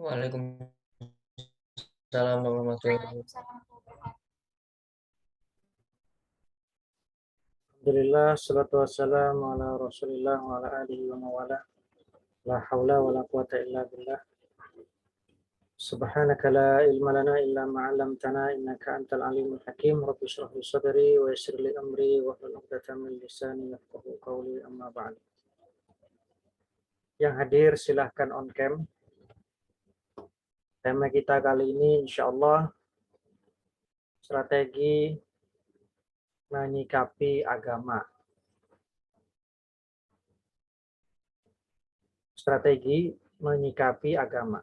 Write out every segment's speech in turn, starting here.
Waalaikumsalam warahmatullahi wabarakatuh. Alhamdulillah, salatu wassalamu ala rasulillah wa ala alihi wa mawala. La hawla wa la quwata illa billah. Subhanaka la ilma lana illa ma'alamtana innaka antal alimul hakim. Rabbi syrah li sadri wa yassir li amri wa hlul 'uqdatam min lisani yafqahu qawli amma ba'd. Yang hadir silahkan on cam. Tema kita kali ini insyaallah strategi menyikapi agama. Strategi menyikapi agama.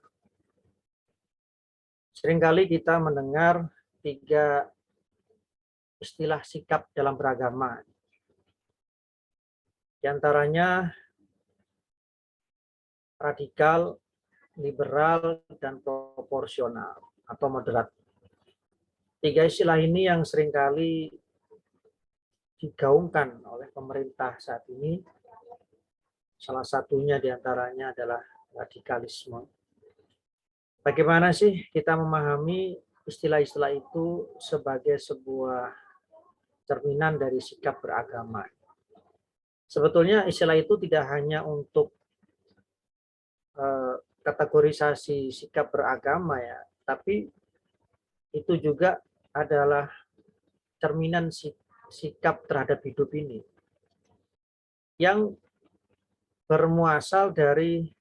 Seringkali kita mendengar 3 istilah sikap dalam beragama. Di antaranya radikal, liberal, dan proporsional atau moderat. 3 istilah ini yang seringkali digaungkan oleh pemerintah saat ini. Salah satunya di antaranya adalah radikalisme. Bagaimana sih kita memahami istilah-istilah itu sebagai sebuah cerminan dari sikap beragama? Sebetulnya istilah itu tidak hanya untuk kategorisasi sikap beragama ya, tapi itu juga adalah cerminan sikap terhadap hidup ini yang bermuasal dari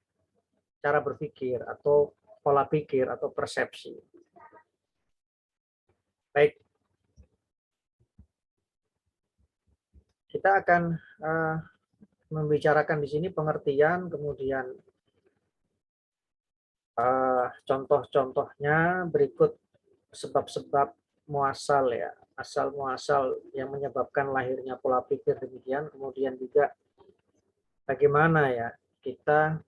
cara berpikir atau pola pikir atau persepsi. Baik, kita akan membicarakan di sini pengertian, kemudian contoh-contohnya berikut sebab-sebab muasal ya, asal muasal yang menyebabkan lahirnya pola pikir demikian, kemudian juga bagaimana ya kita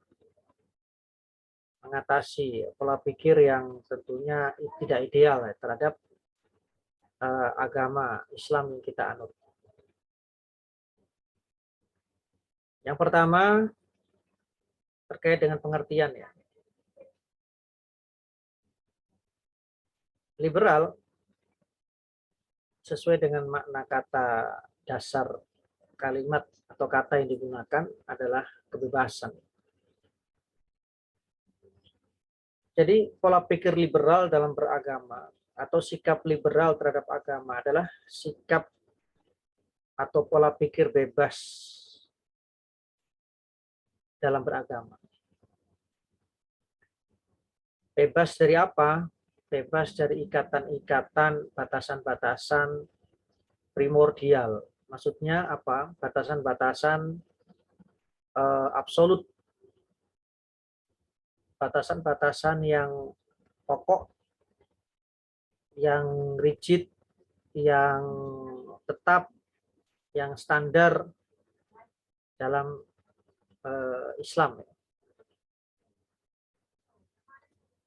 mengatasi pola pikir yang tentunya tidak ideal ya, terhadap agama Islam yang kita anut. Yang pertama terkait dengan pengertian ya. Liberal sesuai dengan makna kata dasar kalimat atau kata yang digunakan adalah kebebasan. Jadi pola pikir liberal dalam beragama atau sikap liberal terhadap agama adalah sikap atau pola pikir bebas dalam beragama. Bebas dari apa? Bebas dari ikatan-ikatan, batasan-batasan primordial. Maksudnya apa? Batasan-batasan absolut, batasan-batasan yang pokok, yang rigid, yang tetap, yang standar dalam Islam.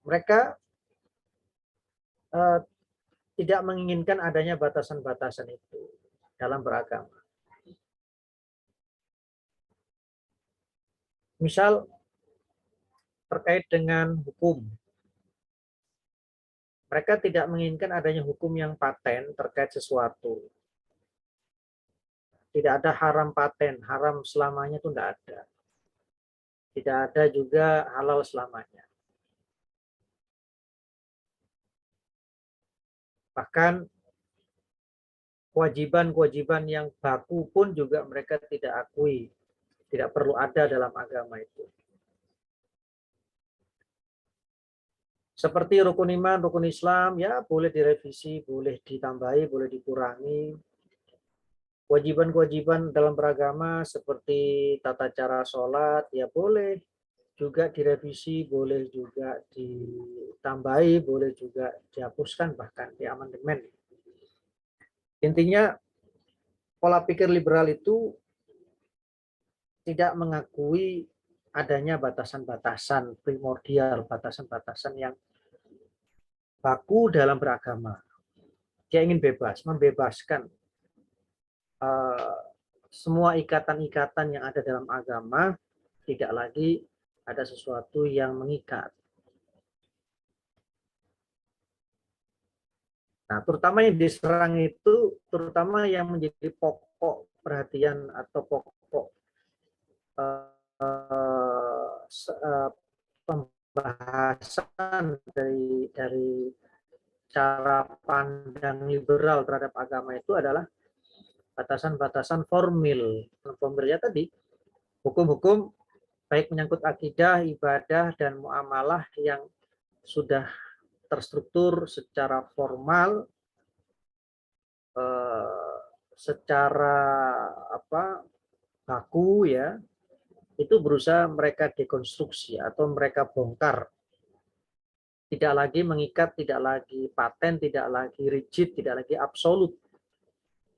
Mereka tidak menginginkan adanya batasan-batasan itu dalam beragama. Misal terkait dengan hukum. Mereka tidak menginginkan adanya hukum yang paten terkait sesuatu. Tidak ada haram paten, haram selamanya itu tidak ada. Tidak ada juga halal selamanya. Bahkan kewajiban-kewajiban yang baku pun juga mereka tidak akui. Tidak perlu ada dalam agama itu. Seperti rukun iman, rukun Islam, ya boleh direvisi, boleh ditambahi, boleh dikurangi. Kewajiban-kewajiban dalam beragama seperti tata cara sholat, ya boleh juga direvisi, boleh juga ditambahi, boleh juga dihapuskan, bahkan diamandemen. Intinya, pola pikir liberal itu tidak mengakui adanya batasan-batasan primordial, batasan-batasan yang baku dalam beragama. Dia ingin bebas, membebaskan semua ikatan-ikatan yang ada dalam agama, tidak lagi ada sesuatu yang mengikat. Nah, terutama yang diserang itu, terutama yang menjadi pokok perhatian atau pokok pembahasan dari cara pandang liberal terhadap agama itu adalah batasan-batasan formil. Formilnya tadi, hukum-hukum baik menyangkut akidah, ibadah, dan muamalah yang sudah terstruktur secara formal, secara baku ya, itu berusaha mereka dekonstruksi atau mereka bongkar. Tidak lagi mengikat, tidak lagi paten, tidak lagi rigid, tidak lagi absolut.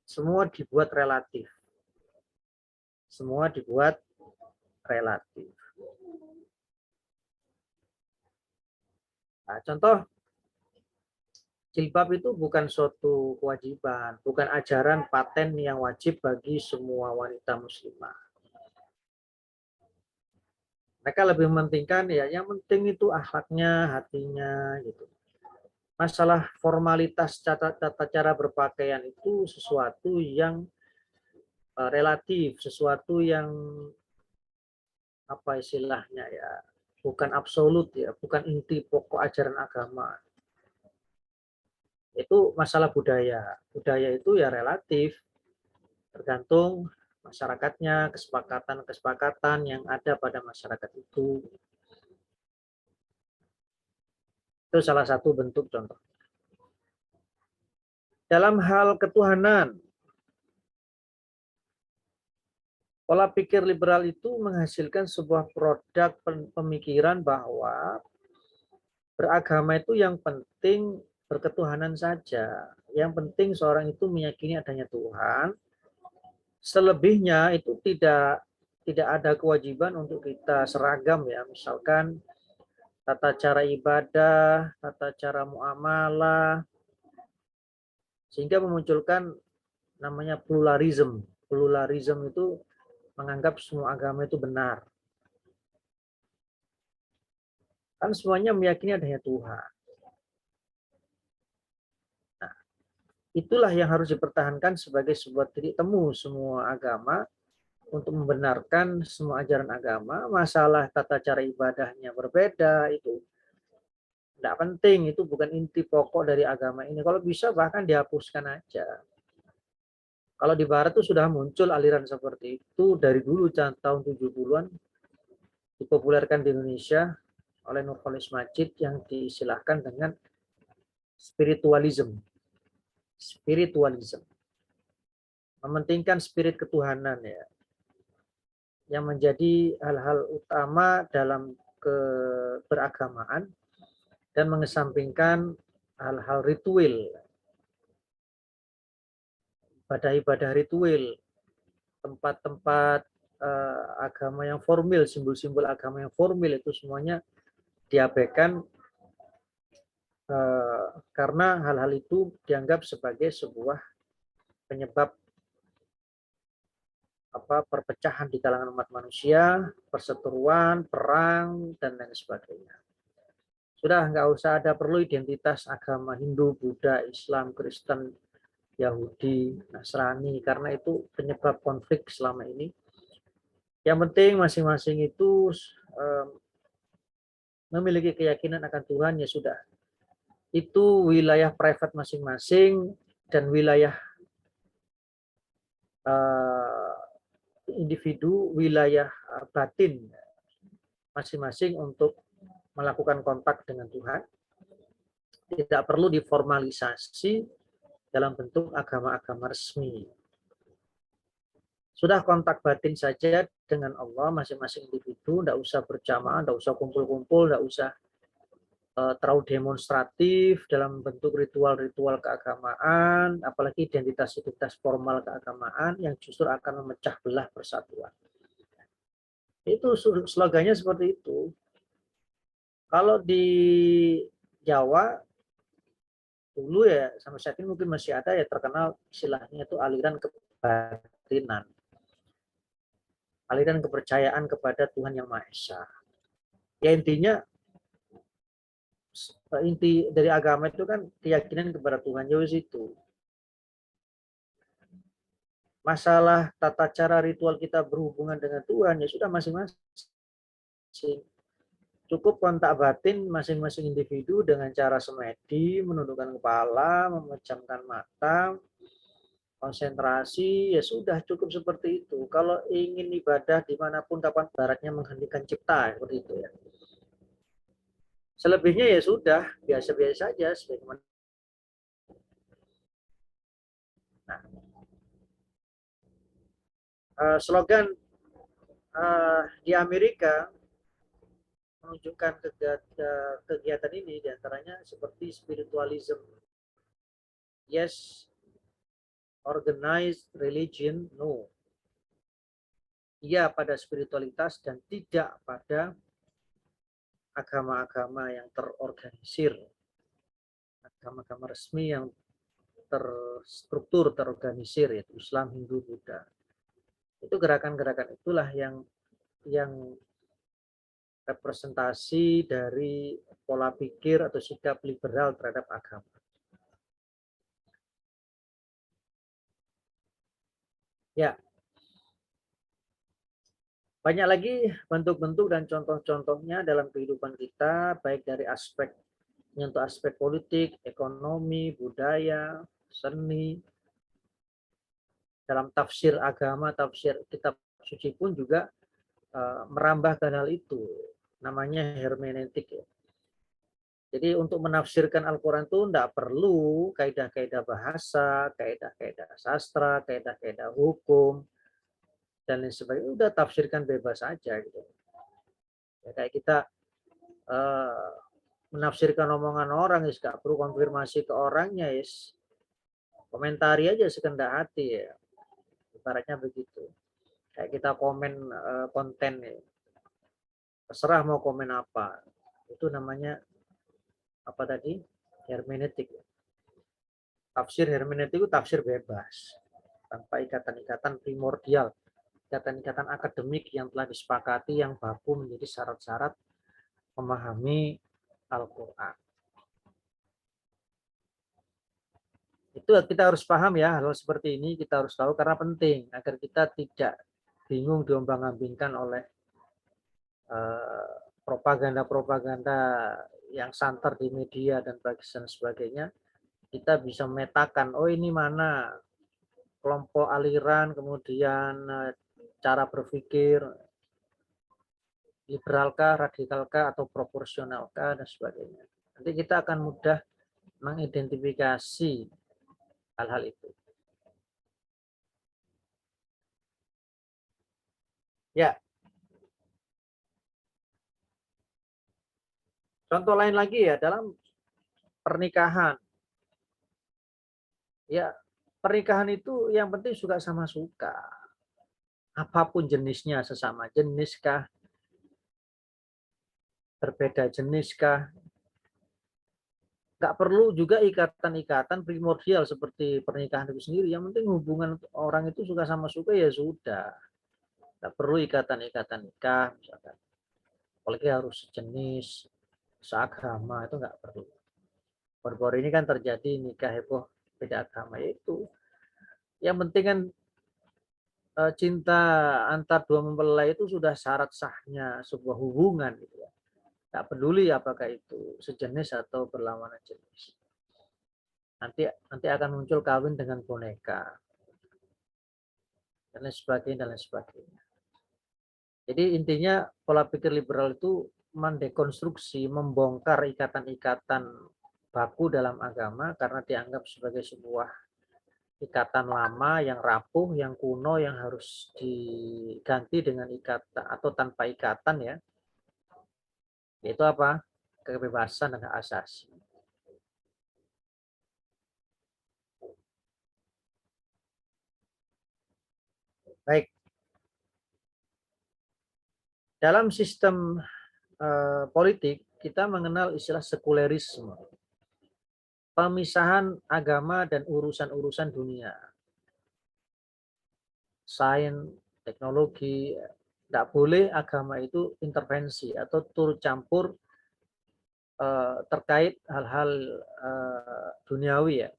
Semua dibuat relatif. Semua dibuat relatif. Nah, contoh, jilbab itu bukan suatu kewajiban, bukan ajaran paten yang wajib bagi semua wanita muslimah. Mereka lebih mementingkan ya, yang penting itu akhlaknya, hatinya, gitu. Masalah formalitas tata cara berpakaian itu sesuatu yang relatif, sesuatu yang apa istilahnya ya, bukan absolut ya, bukan inti pokok ajaran agama. Itu masalah budaya. Budaya itu ya relatif, tergantung masyarakatnya, kesepakatan-kesepakatan yang ada pada masyarakat itu. Itu salah satu bentuk contoh. Dalam hal ketuhanan, pola pikir liberal itu menghasilkan sebuah produk pemikiran bahwa beragama itu yang penting berketuhanan saja. Yang penting seorang itu meyakini adanya Tuhan. Selebihnya itu tidak ada kewajiban untuk kita seragam ya. Misalkan tata cara ibadah, tata cara muamalah, sehingga memunculkan namanya pluralism. Pluralism itu menganggap semua agama itu benar. Kan semuanya meyakini adanya Tuhan. Nah, itulah yang harus dipertahankan sebagai sebuah titik temu semua agama untuk membenarkan semua ajaran agama. Masalah tata cara ibadahnya berbeda, itu tidak penting, itu bukan inti pokok dari agama ini. Kalau bisa bahkan dihapuskan aja. Kalau di barat itu sudah muncul aliran seperti itu dari dulu tahun 70-an, dipopulerkan di Indonesia oleh Nurholis Majid yang diistilahkan dengan spiritualism. Spiritualism. Mementingkan spirit ketuhanan ya. Yang menjadi hal-hal utama dalam keberagamaan dan mengesampingkan hal-hal ritual, ibadah-ibadah ritual, tempat-tempat agama yang formal, simbol-simbol agama yang formal itu semuanya diabaikan karena hal-hal itu dianggap sebagai sebuah penyebab perpecahan di kalangan umat manusia, perseteruan, perang, dan lain sebagainya. Sudah nggak usah ada perlu identitas agama Hindu, Buddha, Islam, Kristen, Yahudi, Nasrani, karena itu penyebab konflik selama ini. Yang penting masing-masing itu memiliki keyakinan akan Tuhan, ya sudah. Itu wilayah private masing-masing dan wilayah individu, wilayah batin masing-masing untuk melakukan kontak dengan Tuhan. Tidak perlu diformalisasi dalam bentuk agama-agama resmi. Sudah kontak batin saja dengan Allah masing-masing individu, tidak usah berjamaah, tidak usah kumpul-kumpul, tidak usah terlalu demonstratif dalam bentuk ritual-ritual keagamaan, apalagi identitas-identitas formal keagamaan yang justru akan memecah belah persatuan. Itu slogannya seperti itu. Kalau di Jawa dulu ya, sampai saat ini mungkin masih ada ya, terkenal istilahnya itu aliran kebatinan. Aliran kepercayaan kepada Tuhan Yang Maha Esa. Ya intinya inti dari agama itu kan keyakinan kepada Tuhan. Ya wis itu. Masalah tata cara ritual kita berhubungan dengan Tuhan ya sudah masing-masing. Cukup kontak batin masing-masing individu dengan cara semedi, menundukkan kepala, memejamkan mata, konsentrasi, ya sudah cukup seperti itu. Kalau ingin ibadah dimanapun, kapan baratnya menghentikan cipta, seperti itu ya. Selebihnya ya sudah, biasa-biasa saja. Sebagaimana. Nah, slogan di Amerika menunjukkan kegiatan ini diantaranya seperti spiritualism. Yes, organized religion, no. Iya pada spiritualitas dan tidak pada agama-agama yang terorganisir. Agama-agama resmi yang terstruktur, terorganisir, yaitu Islam, Hindu, Buddha. Itu gerakan-gerakan itulah yang representasi dari pola pikir atau sikap liberal terhadap agama. Ya, banyak lagi bentuk-bentuk dan contoh-contohnya dalam kehidupan kita, baik dari aspek menyentuh aspek politik, ekonomi, budaya, seni. Dalam tafsir agama, tafsir kitab suci pun juga merambah ke hal itu. Namanya hermeneutik ya. Jadi untuk menafsirkan Al-Quran itu tidak perlu kaidah-kaidah bahasa, kaidah-kaidah sastra, kaidah-kaidah hukum, dan lain sebagainya. Udah tafsirkan bebas saja gitu. Ya, kayak kita menafsirkan omongan orang, ya nggak perlu konfirmasi ke orangnya, ya komentari aja sekendak hati ya. Ibaratnya begitu. Kayak kita komen konten ya. Terserah mau komen apa. Itu namanya apa tadi? Hermeneutik. Tafsir hermeneutik itu tafsir bebas. Tanpa ikatan-ikatan primordial. Ikatan-ikatan akademik yang telah disepakati yang baku menjadi syarat-syarat memahami Al-Quran. Itu kita harus paham ya, hal seperti ini kita harus tahu karena penting agar kita tidak bingung diombang-ambingkan oleh propaganda-propaganda yang santer di media dan sebagainya. Kita bisa memetakan, oh ini mana kelompok aliran, kemudian cara berpikir, liberalkah, radikalkah, atau proporsionalkah, dan sebagainya. Nanti kita akan mudah mengidentifikasi hal-hal itu. Ya, contoh lain lagi ya, dalam pernikahan. Ya, pernikahan itu yang penting suka sama suka. Apapun jenisnya, sesama jeniskah, berbeda jeniskah, nggak perlu juga ikatan-ikatan primordial seperti pernikahan itu sendiri. Yang penting hubungan orang itu suka sama suka ya sudah. Nggak perlu ikatan-ikatan nikah misalkan. Apalagi harus sejenis, seagama itu nggak perlu. Baru-baru ini kan terjadi nikah heboh beda agama itu. Yang penting kan cinta antar dua mempelai itu sudah syarat sahnya sebuah hubungan gitu ya. Nggak peduli apakah itu sejenis atau berlawanan jenis. Nanti akan muncul kawin dengan boneka dan lain sebagainya dan lain sebagainya. Jadi intinya pola pikir liberal itu mendekonstruksi, membongkar ikatan-ikatan baku dalam agama karena dianggap sebagai sebuah ikatan lama yang rapuh, yang kuno, yang harus diganti dengan ikatan atau tanpa ikatan ya. Yaitu apa? Kebebasan dan hak asasi. Baik, dalam sistem politik kita mengenal istilah sekulerisme. Pemisahan agama dan urusan-urusan dunia. Sains, teknologi, tidak boleh agama itu intervensi atau turut campur terkait hal-hal duniawi ya.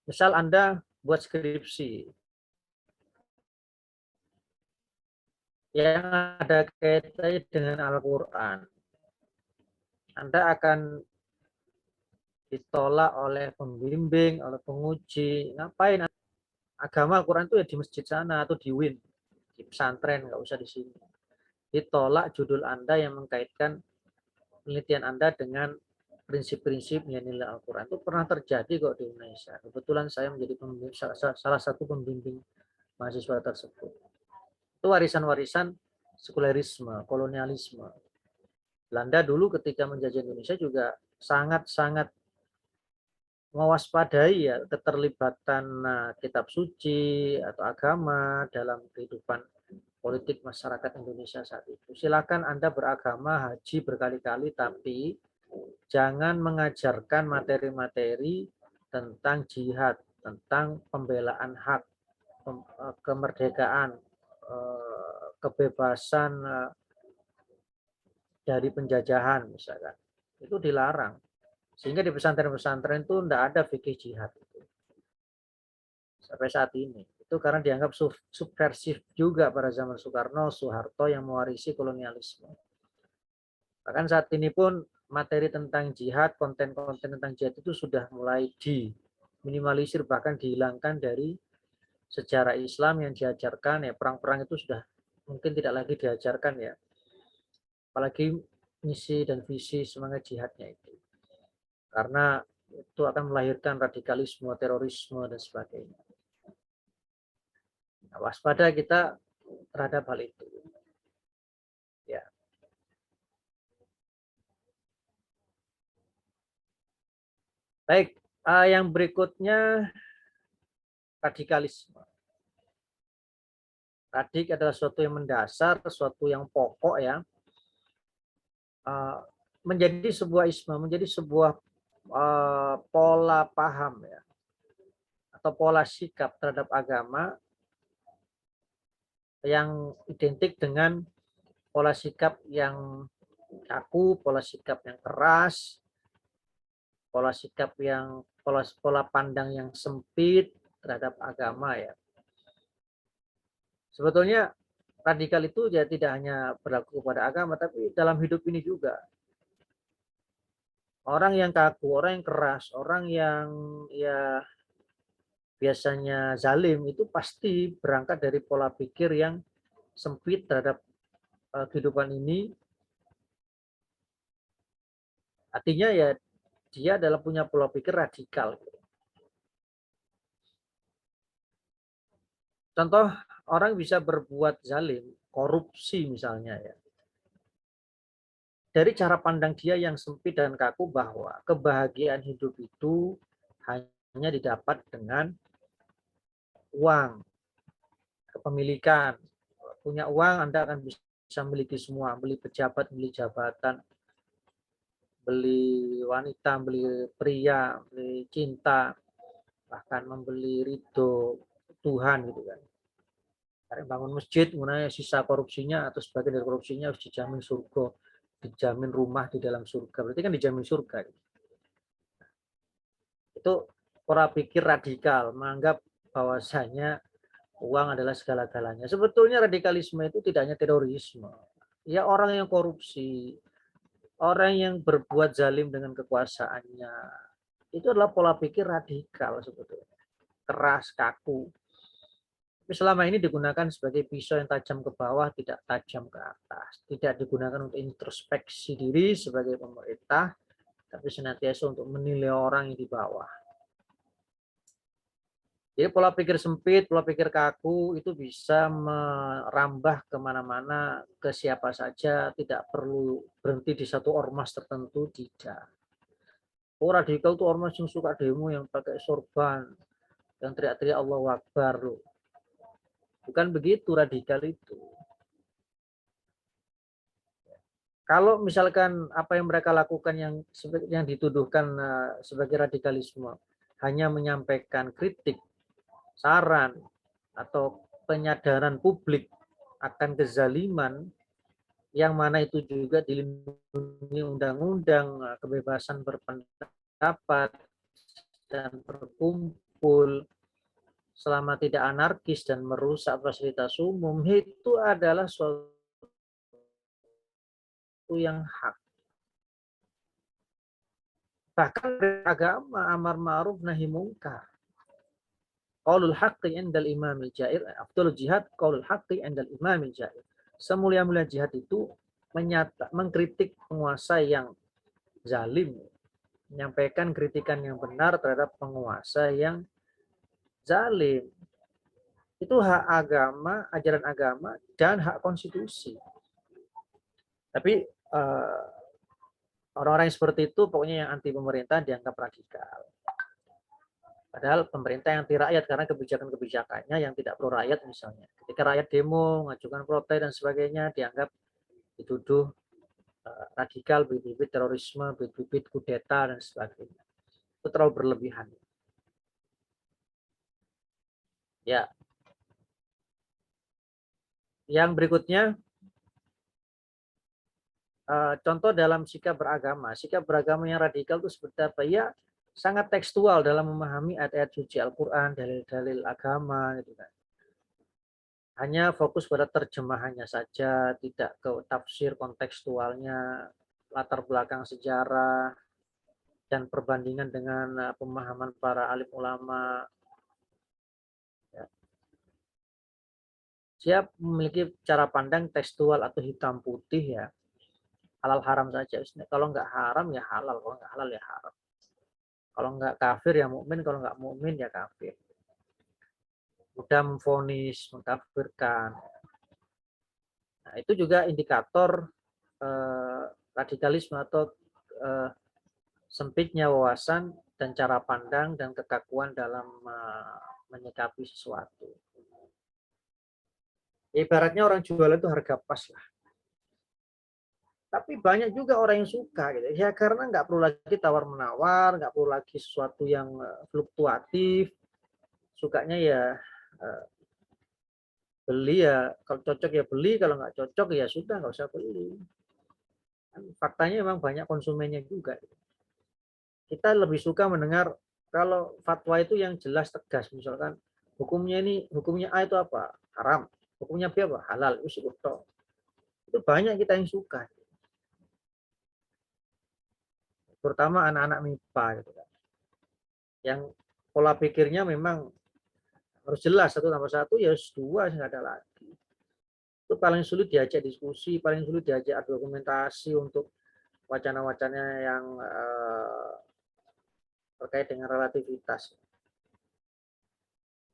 Misal Anda buat skripsi yang ada kaitannya dengan Al-Quran, Anda akan ditolak oleh pembimbing, oleh penguji. Ngapain? Agama Al-Quran itu ya di masjid sana atau di WIN, di pesantren, nggak usah di sini. Ditolak judul Anda yang mengkaitkan penelitian Anda dengan prinsip-prinsip nilai Al-Quran. Itu pernah terjadi kok di Indonesia. Kebetulan saya menjadi salah satu pembimbing mahasiswa tersebut. Itu warisan-warisan sekulerisme, kolonialisme. Belanda dulu ketika menjajah Indonesia juga sangat-sangat mewaspadai ya keterlibatan kitab suci atau agama dalam kehidupan politik masyarakat Indonesia saat itu. Silakan Anda beragama haji berkali-kali, tapi jangan mengajarkan materi-materi tentang jihad, tentang pembelaan hak, kemerdekaan, kebebasan dari penjajahan misalkan. Itu dilarang. Sehingga di pesantren-pesantren itu tidak ada fikih jihad itu. Sampai saat ini. Itu karena dianggap subversif juga pada zaman Soekarno, Soeharto yang mewarisi kolonialisme. Bahkan saat ini pun materi tentang jihad, konten-konten tentang jihad itu sudah mulai diminimalisir, bahkan dihilangkan dari sejarah Islam yang diajarkan. Ya, perang-perang itu sudah mungkin tidak lagi diajarkan ya. Apalagi misi dan visi semangat jihadnya itu. Karena itu akan melahirkan radikalisme, terorisme, dan sebagainya. Nah, waspada kita terhadap hal itu. Ya. Baik, yang berikutnya radikalisme. Radik adalah sesuatu yang mendasar, sesuatu yang pokok ya. Menjadi sebuah isma, menjadi sebuah pola paham ya, atau pola sikap terhadap agama yang identik dengan pola sikap yang kaku, pola sikap yang keras, pola sikap yang pola pandang yang sempit terhadap agama ya. Sebetulnya radikal itu ya tidak hanya berlaku kepada agama, tapi dalam hidup ini juga. Orang yang kaku, orang yang keras, orang yang ya biasanya zalim itu pasti berangkat dari pola pikir yang sempit terhadap kehidupan ini. Artinya ya dia adalah punya pola pikir radikal. Contoh, orang bisa berbuat zalim, korupsi misalnya ya. Dari cara pandang dia yang sempit dan kaku bahwa kebahagiaan hidup itu hanya didapat dengan uang, kepemilikan. Punya uang, Anda akan bisa memiliki semua, beli pejabat, beli jabatan, beli wanita, beli pria, beli cinta, bahkan membeli ridho Tuhan gitu kan. Bangun masjid, kemudian sisa korupsinya atau sebagian dari korupsinya harus dijamin surga, dijamin rumah di dalam surga. Berarti kan dijamin surga. Itu pola pikir radikal, menganggap bahwasanya uang adalah segala-galanya. Sebetulnya radikalisme itu tidak hanya terorisme. Ya orang yang korupsi, orang yang berbuat zalim dengan kekuasaannya, itu adalah pola pikir radikal sebetulnya. Keras, kaku. Tapi selama ini digunakan sebagai pisau yang tajam ke bawah, tidak tajam ke atas. Tidak digunakan untuk introspeksi diri sebagai pemerintah, tapi senantiasa untuk menilai orang yang di bawah. Jadi pola pikir sempit, pola pikir kaku itu bisa merambah kemana-mana, ke siapa saja, tidak perlu berhenti di satu ormas tertentu, tidak. Oh, radikal itu ormas yang suka demo, yang pakai sorban, yang teriak-teriak Allahu Akbar loh. Bukan begitu radikal itu. Kalau misalkan apa yang mereka lakukan yang dituduhkan sebagai radikalisme hanya menyampaikan kritik, saran, atau penyadaran publik akan kezaliman yang mana itu juga dilindungi undang-undang, kebebasan berpendapat dan berkumpul selama tidak anarkis dan merusak fasilitas umum, itu adalah suatu yang hak. Bahkan agama amar ma'ruf nahi mungkar. Qaulul haqqi indal imamil jair, afdalul jihad qaulul haqqi indal imamil jair. Semulia-mulia jihad itu mengkritik penguasa yang zalim, menyampaikan kritikan yang benar terhadap penguasa yang zalim. Itu hak agama, ajaran agama, dan hak konstitusi. Tapi orang-orang yang seperti itu pokoknya yang anti pemerintah dianggap radikal. Padahal pemerintah yang anti rakyat karena kebijakan-kebijakannya yang tidak pro rakyat misalnya. Ketika rakyat demo, mengajukan protes dan sebagainya, dianggap dituduh radikal, bibit-bibit terorisme, bibit-bibit kudeta dan sebagainya. Itu terlalu berlebihan. Ya. Yang berikutnya, contoh dalam sikap beragama. Sikap beragama yang radikal itu seperti apa? Ya, sangat tekstual dalam memahami ayat-ayat suci Al-Quran, dalil-dalil agama, gitu kan. Hanya fokus pada terjemahannya saja, tidak ke tafsir kontekstualnya, latar belakang sejarah, dan perbandingan dengan pemahaman para alim ulama. Ya. Siap memiliki cara pandang tekstual atau hitam putih ya, halal haram saja. Kalau nggak haram ya halal, kalau nggak halal ya haram. Kalau nggak kafir ya mukmin, kalau nggak mukmin ya kafir. Mudah memvonis, mengkafirkan. Nah, itu juga indikator radikalisme atau sempitnya wawasan dan cara pandang dan kekakuan dalam menyikapi sesuatu. Ibaratnya orang jualan itu harga pas lah. Tapi banyak juga orang yang suka gitu. Ya karena nggak perlu lagi tawar-menawar, nggak perlu lagi sesuatu yang fluktuatif. Sukanya ya beli ya, kalau cocok ya beli, kalau nggak cocok ya sudah nggak usah beli. Faktanya memang banyak konsumennya juga. Kita lebih suka mendengar kalau fatwa itu yang jelas tegas, misalkan hukumnya A itu apa? Haram. Hukumnya B apa? Halal. Itu banyak kita yang suka. Terutama anak-anak MIPA gitu kan. Yang pola pikirnya memang harus jelas, satu tambah satu ya dua, nggak ada lagi. Itu paling sulit diajak diskusi, paling sulit diajak argumentasi untuk wacana-wacana yang terkait dengan relativitas.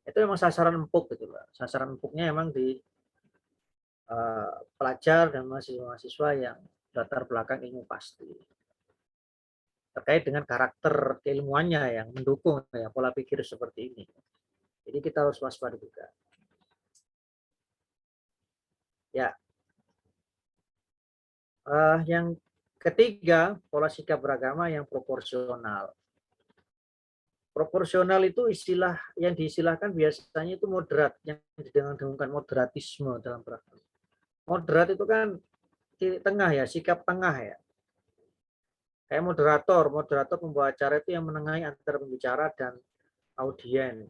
Itu memang sasaran empuk gitu loh. Sasaran empuknya memang di pelajar dan mahasiswa-mahasiswa yang latar belakang ilmu pasti. Terkait dengan karakter keilmuannya yang mendukung ya pola pikir seperti ini. Jadi kita harus waspada juga. Ya. Yang ketiga, pola sikap beragama yang proporsional. Proporsional itu istilah yang diistilahkan biasanya itu moderat, yang didengungkan moderatisme dalam beragama. Moderat itu kan di tengah ya, sikap tengah ya. Kayak moderator pembawa acara itu yang menengahi antara pembicara dan audien.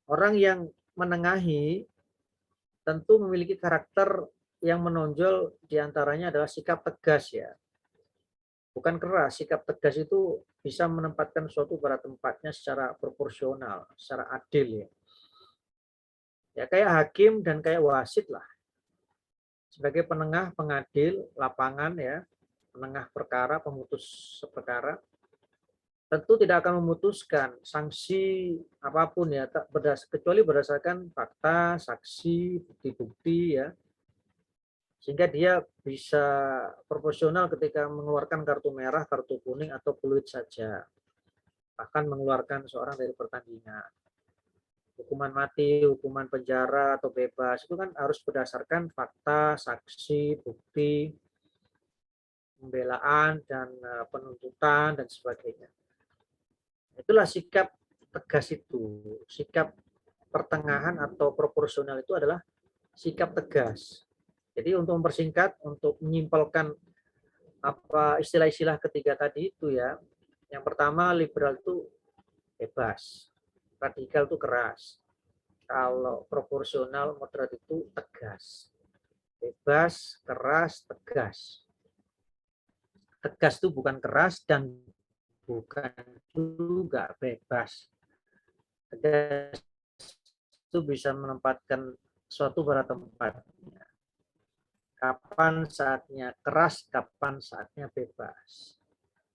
Orang yang menengahi tentu memiliki karakter yang menonjol diantaranya adalah sikap tegas ya. Bukan keras, sikap tegas itu bisa menempatkan suatu pada tempatnya secara proporsional, secara adil ya. Ya kayak hakim dan kayak wasit lah. Sebagai penengah, pengadil, lapangan ya, penengah perkara, pemutus perkara, tentu tidak akan memutuskan sanksi apapun ya, kecuali berdasarkan fakta, saksi, bukti-bukti ya, sehingga dia bisa proporsional ketika mengeluarkan kartu merah, kartu kuning, atau peluit saja, bahkan mengeluarkan seorang dari pertandingan. Hukuman mati, hukuman penjara, atau bebas, itu kan harus berdasarkan fakta, saksi, bukti, pembelaan, dan penuntutan, dan sebagainya. Itulah sikap tegas itu, sikap pertengahan atau proporsional itu adalah sikap tegas. Jadi untuk mempersingkat, untuk menyimpulkan apa istilah-istilah ketiga tadi itu ya. Yang pertama, liberal itu bebas, radikal itu keras. Kalau proporsional moderat itu tegas. Bebas, keras, tegas. Tegas itu bukan keras dan bukan juga bebas. Tegas itu bisa menempatkan suatu pada tempatnya. Kapan saatnya keras, kapan saatnya bebas.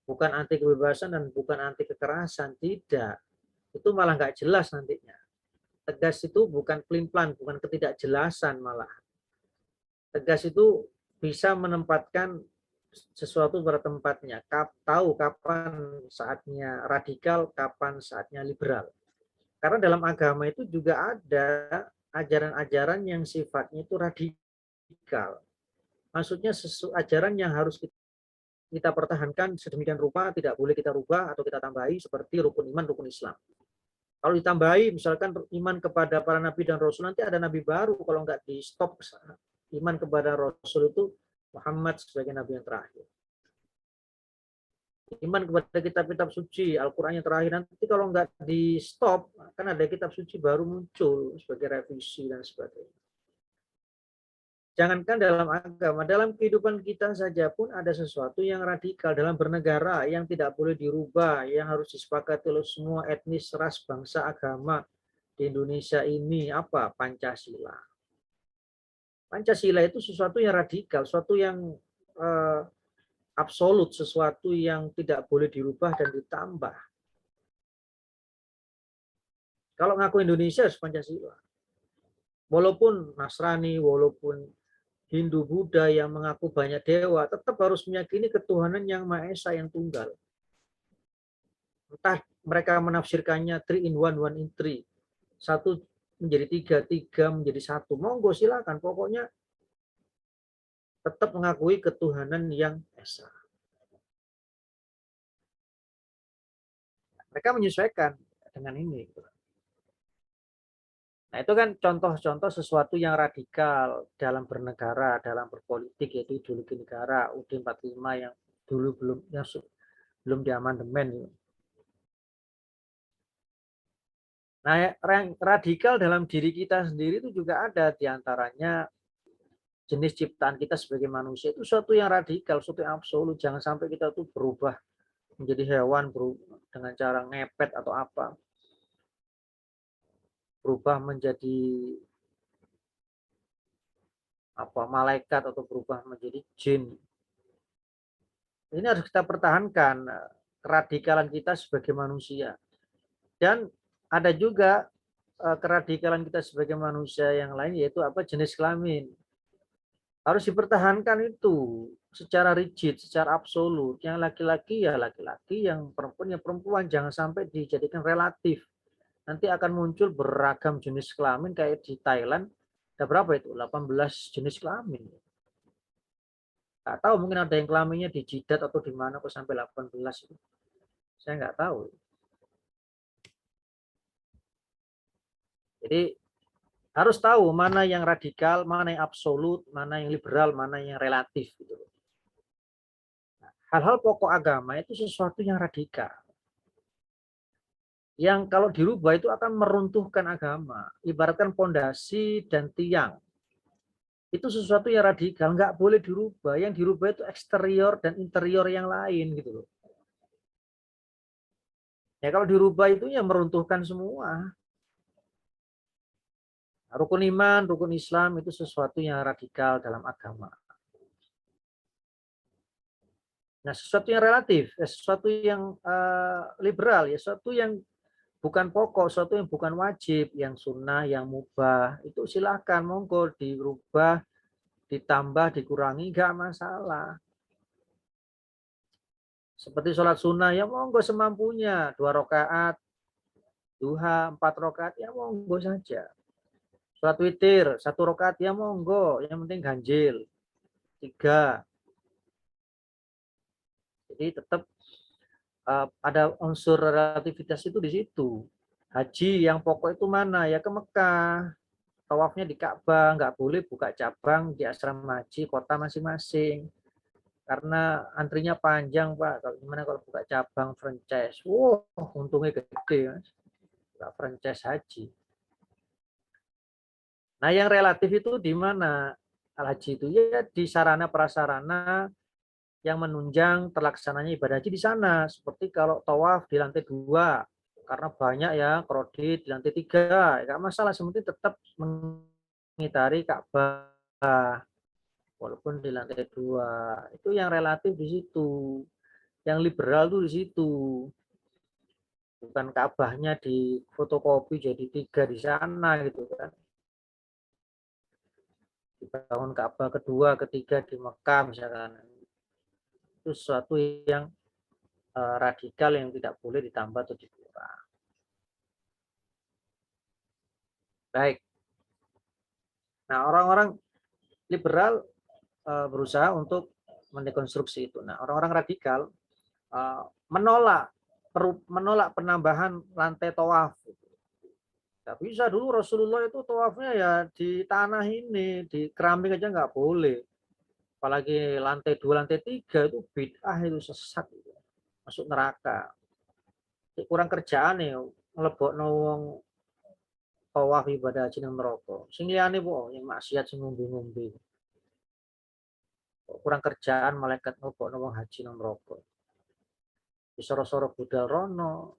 Bukan anti kebebasan dan bukan anti kekerasan, tidak. Itu malah nggak jelas nantinya. Tegas itu bukan pelin-pelan, bukan ketidakjelasan malah. Tegas itu bisa menempatkan sesuatu pada tempatnya. Tahu kapan saatnya radikal, kapan saatnya liberal. Karena dalam agama itu juga ada ajaran-ajaran yang sifatnya itu radikal. Maksudnya ajaran yang harus kita pertahankan sedemikian rupa, tidak boleh kita rubah atau kita tambahi seperti rukun iman, rukun Islam. Kalau ditambahi, misalkan iman kepada para nabi dan rasul, nanti ada nabi baru kalau nggak di stop. Iman kepada rasul itu Muhammad sebagai nabi yang terakhir. Iman kepada kitab-kitab suci, Al-Quran yang terakhir, nanti kalau nggak di stop, kan ada kitab suci baru muncul sebagai revisi dan sebagainya. Jangankan dalam agama, dalam kehidupan kita saja pun ada sesuatu yang radikal dalam bernegara yang tidak boleh dirubah, yang harus disepakati oleh semua etnis, ras, bangsa, agama di Indonesia ini apa? Pancasila. Pancasila itu sesuatu yang radikal, sesuatu yang absolut, sesuatu yang tidak boleh dirubah dan ditambah. Kalau ngaku Indonesia harus Pancasila. Walaupun Nasrani, walaupun Hindu, Buddha yang mengaku banyak dewa, tetap harus meyakini ketuhanan yang Maha Esa yang tunggal. Entah mereka menafsirkannya 3 in 1, 1 in 3. Satu menjadi tiga, tiga menjadi satu. Monggo silakan, pokoknya tetap mengakui ketuhanan yang Esa. Mereka menyesuaikan dengan ini. Nah, itu kan contoh-contoh sesuatu yang radikal dalam bernegara, dalam berpolitik, yaitu ideologi negara UUD 45 yang dulu belum diamandemen. Nah, radikal dalam diri kita sendiri itu juga ada, diantaranya jenis ciptaan kita sebagai manusia itu suatu yang radikal, suatu yang absolut. Jangan sampai kita tuh berubah menjadi hewan dengan cara ngepet atau apa, berubah menjadi malaikat atau berubah menjadi jin. Ini harus kita pertahankan keradikalan kita sebagai manusia. Dan ada juga keradikalan kita sebagai manusia yang lain, yaitu jenis kelamin. Harus dipertahankan itu secara rigid, secara absolut. Yang laki-laki ya laki-laki, yang perempuan ya perempuan. Jangan sampai dijadikan relatif. Nanti akan muncul beragam jenis kelamin kayak di Thailand. Ada berapa itu? 18 jenis kelamin. Nggak tahu, mungkin ada yang kelaminnya di jidat atau di mana kok sampai 18 itu. Saya nggak tahu. Jadi harus tahu mana yang radikal, mana yang absolut, mana yang liberal, mana yang relatif. Gitu. Hal-hal pokok agama itu sesuatu yang radikal. Yang kalau dirubah itu akan meruntuhkan agama. Ibaratkan pondasi dan tiang. Itu sesuatu yang radikal, nggak boleh dirubah. Yang dirubah itu eksterior dan interior yang lain gitu loh. Ya kalau dirubah itu ya meruntuhkan semua. Rukun iman, rukun Islam itu sesuatu yang radikal dalam agama. Nah, sesuatu yang relatif, sesuatu yang liberal, ya sesuatu yang bukan pokok, sesuatu yang bukan wajib, yang sunnah, yang mubah, itu silakan monggo dirubah, ditambah, dikurangi, nggak masalah. Seperti sholat sunnah, ya monggo semampunya, 2 rakaat, duha, 4 rakaat, ya monggo saja. Sholat witir, 1 rakaat, ya monggo, yang penting ganjil. 3. Jadi tetap ada unsur relativitas itu di situ. Haji yang pokok itu mana? Ya ke Mekah. tawafnya di Ka'bah, nggak boleh buka cabang di asrama haji kota masing-masing. Karena antrinya panjang, Pak. Kalau gimana kalau buka cabang franchise? Wow, untungnya gede, Mas. Buka franchise haji. Nah, yang relatif itu di mana? Al-haji itu ya di sarana prasarana yang menunjang terlaksananya ibadah haji di sana. Seperti kalau tawaf di lantai 2, karena banyak ya krodit di lantai 3, nggak masalah, seperti tetap mengitari Ka'bah walaupun di lantai 2. Itu yang relatif di situ. Yang liberal tuh di situ. Bukan Ka'bahnya di fotokopi jadi 3 di sana gitu kan. Dibangun Ka'bah kedua, ketiga di Mekah misalkan. Itu sesuatu yang radikal yang tidak boleh ditambah atau dikurang. Baik. Nah, orang-orang liberal berusaha untuk mendekonstruksi itu. Nah, orang-orang radikal menolak penambahan lantai tawaf. Nggak bisa, dulu Rasulullah itu tawafnya ya di tanah ini, di keramik aja nggak boleh. Apalagi lantai 2, lantai 3 itu bid'ah, itu sesat. Masuk neraka. Kurang kerjaan nih, ngelebokno wong tawaf ibadah haji nang neraka. Sing liyane po yang maksiat sing ngombe-ngombe. Kurang kerjaan malaikat ngelebokno wong haji nang neraka. Disoro-soro budal rono.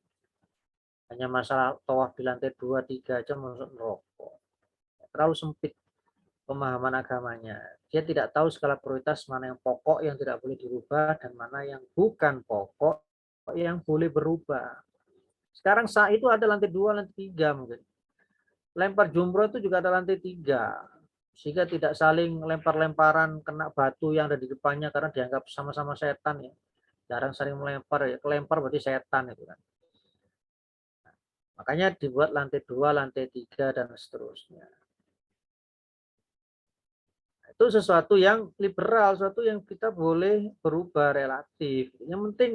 Hanya masalah tawaf di lantai 2, 3 aja masuk neraka. Terlalu sempit pemahaman agamanya. Dia tidak tahu skala prioritas mana yang pokok yang tidak boleh dirubah dan mana yang bukan pokok yang boleh berubah. Sekarang saat itu ada lantai 2, lantai 3 mungkin. Lempar jumroh itu juga ada lantai 3. Sehingga tidak saling lempar-lemparan kena batu yang ada di depannya karena dianggap sama-sama setan ya. Jarang saling melempar ya. Kelempar berarti setan itu kan. Makanya dibuat lantai 2, lantai 3 dan seterusnya. Itu sesuatu yang liberal, sesuatu yang kita boleh berubah relatif. Yang penting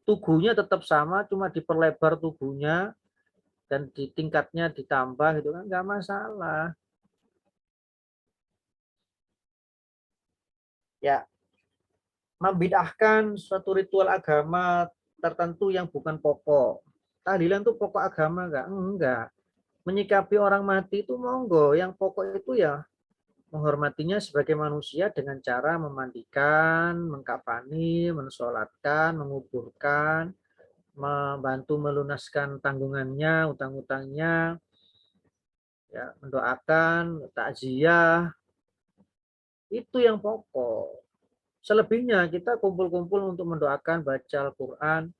tubuhnya tetap sama, cuma diperlebar tubuhnya dan di tingkatnya ditambah gitu kan, nggak masalah. Ya, membid'ahkan suatu ritual agama tertentu yang bukan pokok. Tahlilan itu pokok agama nggak? Enggak. Menyikapi orang mati itu monggo, yang pokok itu ya menghormatinya sebagai manusia dengan cara memandikan, mengkafani, mensolatkan, menguburkan, membantu melunaskan tanggungannya, utang-utangnya, ya, mendoakan, takziah, itu yang pokok. Selebihnya kita kumpul-kumpul untuk mendoakan, baca Al-Quran,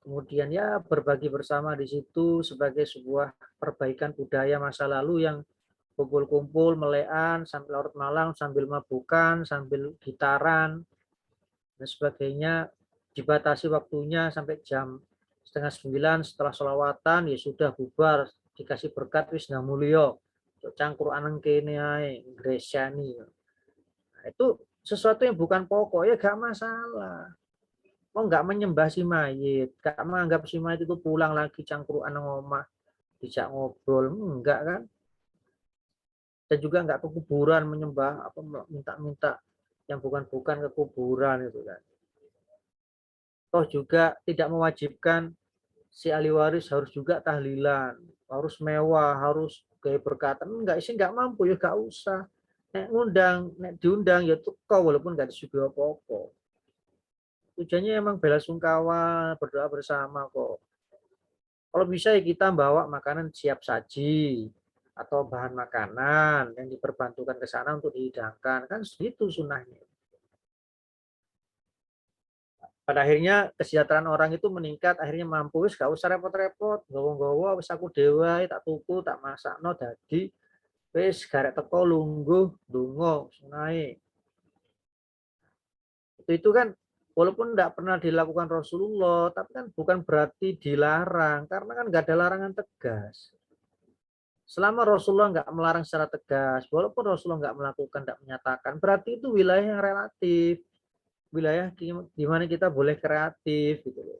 kemudian ya berbagi bersama di situ sebagai sebuah perbaikan budaya masa lalu yang kumpul-kumpul melean sampai larut malam sambil mabukan, sambil gitaran dan sebagainya, dibatasi waktunya sampai jam setengah 9 setelah sholawatan ya sudah bubar, dikasih berkat wis nang mulya cangkur aneng kene ae ngresani. Nah, itu sesuatu yang bukan pokok ya gak masalah. Mau nggak menyembah si mayit, gak menganggap si mayit itu pulang lagi cangkur aneng omah dijak ngobrol, enggak kan? Dan juga nggak ke kuburan menyembah apa minta-minta yang bukan-bukan ke kuburan itu kan. Toh juga tidak mewajibkan si ahli waris harus juga tahlilan, harus mewah, harus gaya berkatan. Enggak sih, nggak mampu ya nggak usah. Nek ngundang, nek diundang ya kau walaupun nggak disuguhi apa-apa. Tujuannya emang bela sungkawa, berdoa bersama kok. Kalau bisa ya kita bawa makanan siap saji atau bahan makanan yang diperbantukan ke sana untuk dihidangkan. Kan itu sunnahnya. Pada akhirnya kesejahteraan orang itu meningkat, akhirnya mampu, wis gak usah repot-repot, gowo-gowo wis aku dewa, tak tuku, tak masakno dadi wis garek teko lungguh donga sunai. Itu kan walaupun tidak pernah dilakukan Rasulullah, tapi kan bukan berarti dilarang, karena kan nggak ada larangan tegas. Selama Rasulullah nggak melarang secara tegas, walaupun Rasulullah nggak melakukan, nggak menyatakan, berarti itu wilayah yang relatif, wilayah di mana kita boleh kreatif gitu loh.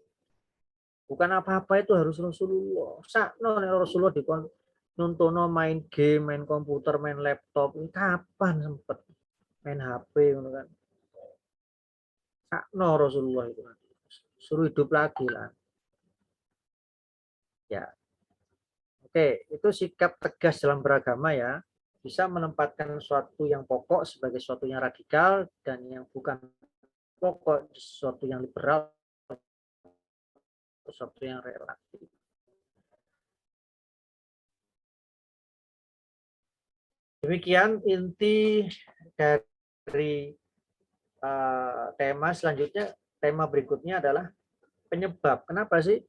Bukan apa-apa itu harus Rasulullah. Sakno Rasulullah nontono main game, main komputer, main laptop, ini kapan sempet main HP ngono kan. Sakno Rasulullah itu kan. Suruh hidup lagi lah. Ya. Oke, itu sikap tegas dalam beragama ya. Bisa menempatkan sesuatu yang pokok sebagai sesuatu yang radikal dan yang bukan pokok sesuatu yang liberal, sesuatu yang relatif. Demikian inti dari tema selanjutnya. Tema berikutnya adalah penyebab. Kenapa sih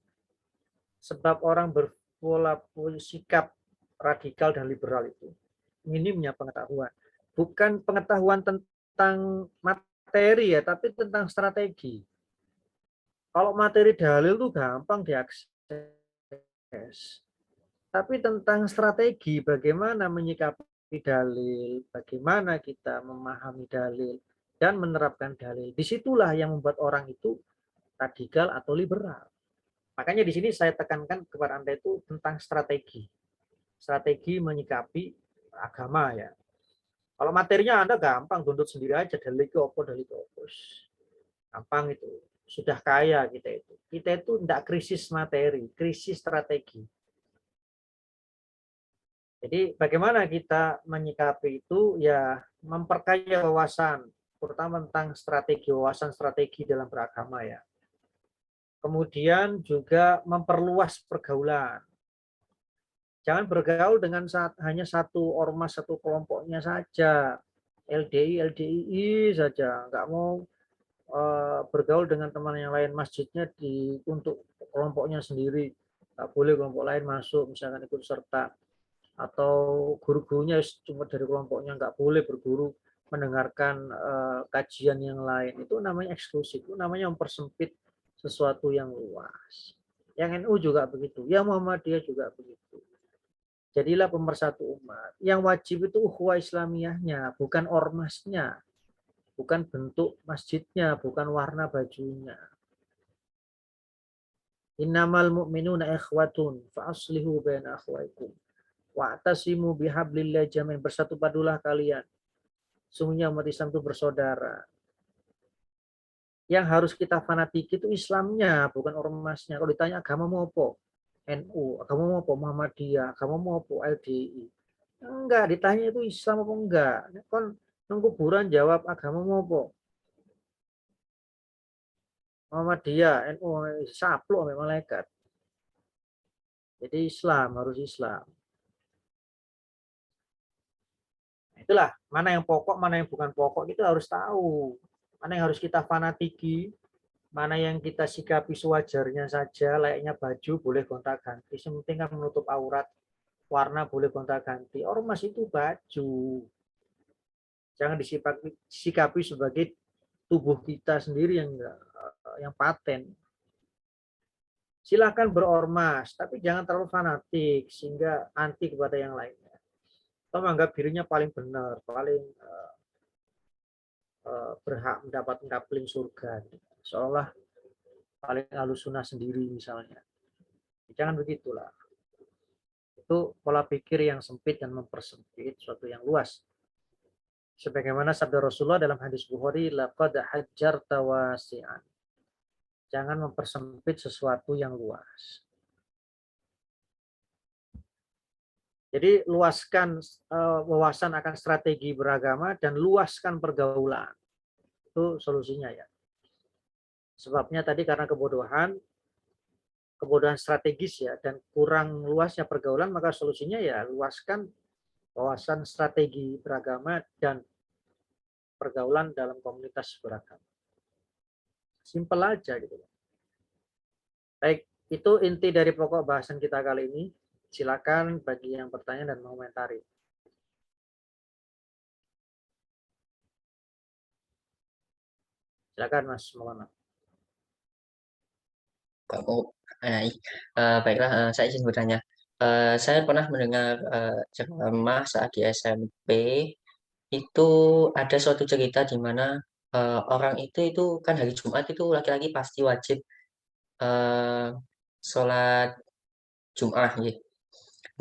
sebab orang berpola sikap radikal dan liberal itu? Minimnya pengetahuan. Bukan pengetahuan tentang materi ya, tapi tentang strategi. Kalau materi dalil itu gampang diakses. Tapi tentang strategi, bagaimana menyikapi dalil, bagaimana kita memahami dalil, dan menerapkan dalil. Disitulah yang membuat orang itu radikal atau liberal. Makanya di sini saya tekankan kepada Anda itu tentang strategi. Strategi menyikapi agama ya. Kalau materinya Anda gampang, tuntut sendiri aja, dalil ke opo, dalil ke opo. Gampang itu. Sudah kaya kita itu. Kita itu tidak krisis materi, krisis strategi. Jadi bagaimana kita menyikapi itu ya memperkaya wawasan, terutama tentang strategi, wawasan strategi dalam beragama ya. Kemudian juga memperluas pergaulan. Jangan bergaul dengan hanya satu ormas, satu kelompoknya saja. LDI, LDII saja. Nggak mau bergaul dengan teman yang lain, masjidnya untuk kelompoknya sendiri. Nggak boleh kelompok lain masuk, misalkan ikut serta. Atau guru-gurunya cuma dari kelompoknya, nggak boleh berguru mendengarkan kajian yang lain. Itu namanya eksklusif, itu namanya mempersempit sesuatu yang luas. Yang NU juga begitu, yang Muhammadiyah juga begitu. Jadilah pemersatu umat. Yang wajib itu ukhuwah Islamiyahnya, bukan ormasnya, bukan bentuk masjidnya, bukan warna bajunya. Innamal mu'minuna ikhwatun fa aslihu baina akhwaikum. Wa'tasimu bihablillah jami'an, bersatu padulah kalian. Sungguhnya umat Islam itu bersaudara. Yang harus kita fanatiki itu Islamnya, bukan ormasnya. Kalau ditanya agama mau apa? NU, agama mau apa? Muhammadiyah, agama mau apa? LDI. Enggak, ditanya itu Islam apa enggak. Kan nang kuburan jawab agama mau apa? Muhammadiyah, NU, saplok sama malaikat. Jadi Islam, harus Islam. Itulah, mana yang pokok, mana yang bukan pokok, itu harus tahu. Mana yang harus kita fanatiki, mana yang kita sikapi sewajarnya saja, layaknya baju boleh gonta-ganti. Sementing kan menutup aurat, warna boleh gonta-ganti. Ormas itu baju. Jangan disikapi sebagai tubuh kita sendiri yang paten. Silakan berormas, tapi jangan terlalu fanatik sehingga anti kepada yang lainnya. Atau menganggap dirinya paling benar, paling berhak mendapat kapling surga. Seolah paling alusunah sendiri misalnya. Jangan begitulah. Itu pola pikir yang sempit dan mempersempit suatu yang luas. Sebagaimana sabda Rasulullah dalam hadis Bukhari, laqad hajjarta wasi'an. Jangan mempersempit sesuatu yang luas. Jadi luaskan wawasan akan strategi beragama dan luaskan pergaulan. Itu solusinya ya. Sebabnya tadi karena kebodohan strategis ya dan kurang luasnya pergaulan, maka solusinya ya luaskan wawasan strategi beragama dan pergaulan dalam komunitas beragama. Simpel aja gitu. Baik, itu inti dari pokok bahasan kita kali ini. Silakan bagi yang bertanya dan mengomentari. Silakan Mas Maulana. Baiklah, saya izin bertanya. Saya pernah mendengar ceramah saat di SMP, itu ada suatu cerita di mana orang itu kan hari Jumat itu laki-laki pasti wajib sholat Jumat.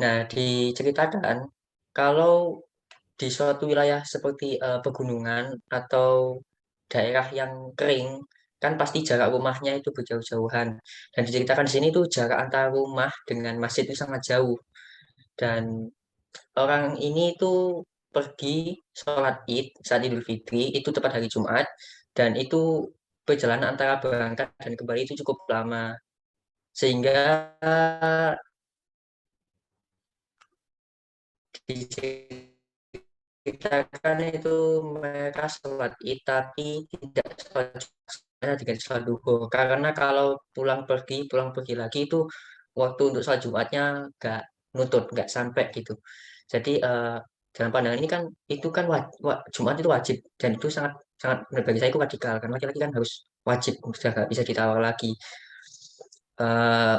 Ya. Nah, diceritakan kalau di suatu wilayah seperti pegunungan atau daerah yang kering, kan pasti jarak rumahnya itu berjauh-jauhan. Dan diceritakan di sini tuh jarak antara rumah dengan masjid itu sangat jauh. Dan orang ini tuh pergi sholat Id saat Idul Fitri itu tepat hari Jumat, dan itu perjalanan antara berangkat dan kembali itu cukup lama, sehingga diceritakan itu mereka sholat Id tapi tidak sholat Jumat dengan sholat duhur, karena kalau pulang pergi lagi itu waktu untuk sholat Jumatnya nggak nutut, nggak sampai gitu. Jadi dalam pandangan ini kan itu kan Jumat itu wajib, dan itu sangat sangat menurut bagi saya itu radikal, karena laki-laki kan harus wajib, sudah nggak bisa ditawar lagi. Eh,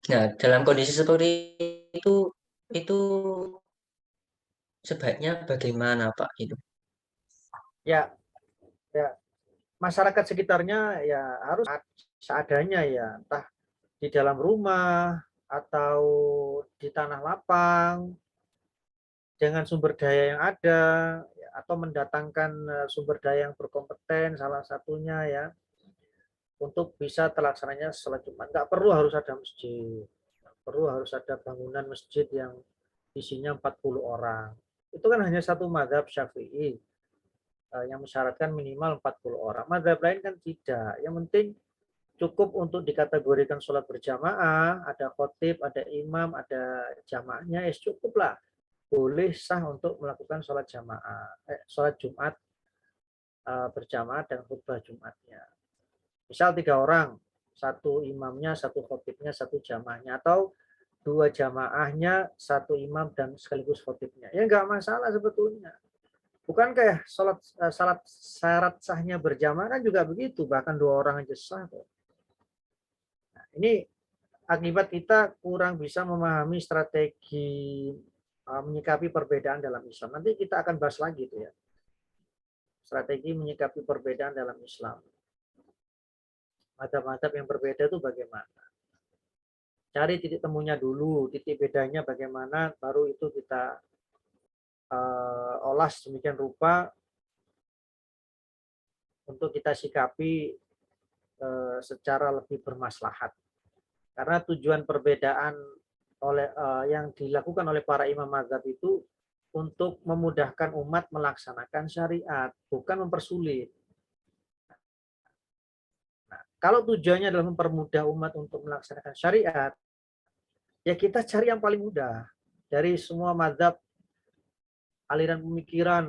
nah, dalam kondisi seperti itu itu sebaiknya bagaimana Pak itu? Ya, ya, masyarakat sekitarnya ya harus seadanya ya, entah di dalam rumah atau di tanah lapang dengan sumber daya yang ada, ya, atau mendatangkan sumber daya yang berkompeten salah satunya ya untuk bisa terlaksananya sholat Jumat. Nggak perlu harus ada masjid, nggak perlu harus ada bangunan masjid yang isinya 40 orang. Itu kan hanya satu mazhab Syafi'i yang mensyaratkan minimal 40 orang. Mazhab lain kan tidak. Yang penting cukup untuk dikategorikan sholat berjamaah, ada khotib, ada imam, ada jamaahnya, ya cukup lah. Boleh sah untuk melakukan sholat jamaah, sholat Jumat berjamaah dan khutbah Jumatnya. Misal 3 orang, satu imamnya, satu khotibnya, satu jamaahnya, atau 2 jamaahnya, satu imam dan sekaligus khotibnya. Ya nggak masalah sebetulnya. Bukan kayak syarat sahnya berjamaah kan juga begitu, bahkan 2 orang aja sah kok. Nah, ini akibat kita kurang bisa memahami strategi menyikapi perbedaan dalam Islam. Nanti kita akan bahas lagi itu ya. Strategi menyikapi perbedaan dalam Islam. Mazhab-mazhab yang berbeda itu bagaimana? Cari titik temunya dulu, titik bedanya bagaimana, baru itu kita olah sedemikian rupa untuk kita sikapi secara lebih bermaslahat. Karena tujuan perbedaan yang dilakukan oleh para imam mazhab itu untuk memudahkan umat melaksanakan syariat, bukan mempersulit. Nah, kalau tujuannya adalah mempermudah umat untuk melaksanakan syariat, ya kita cari yang paling mudah. Dari semua mazhab, aliran pemikiran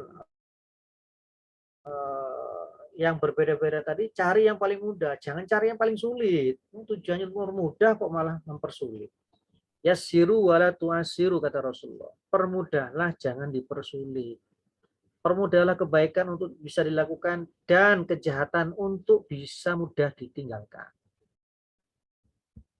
yang berbeda-beda tadi, cari yang paling mudah. Jangan cari yang paling sulit. Tujuannya mempermudah kok malah mempersulit. Yassiru wala tu'assiru kata Rasulullah. Permudahlah, jangan dipersulit. Permudahlah kebaikan untuk bisa dilakukan dan kejahatan untuk bisa mudah ditinggalkan.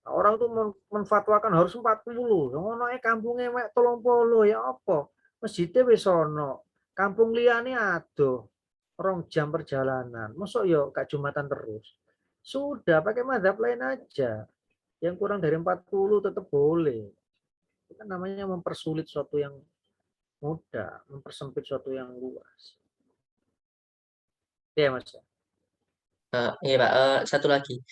Nah, orang tuh menfatwakan harus 40. Ngono kampungnya mek 30 ya apa? Masjidnya wis ono. Kampung liyane adoh. 2 jam perjalanan. Mosok yo gak Jumatan terus. Sudah pakai mazhab lain aja. Yang kurang dari 40 tetap boleh. Itu kan namanya mempersulit suatu yang mudah, mempersempit suatu yang luas. Ya, Mas. Iya Pak, satu lagi,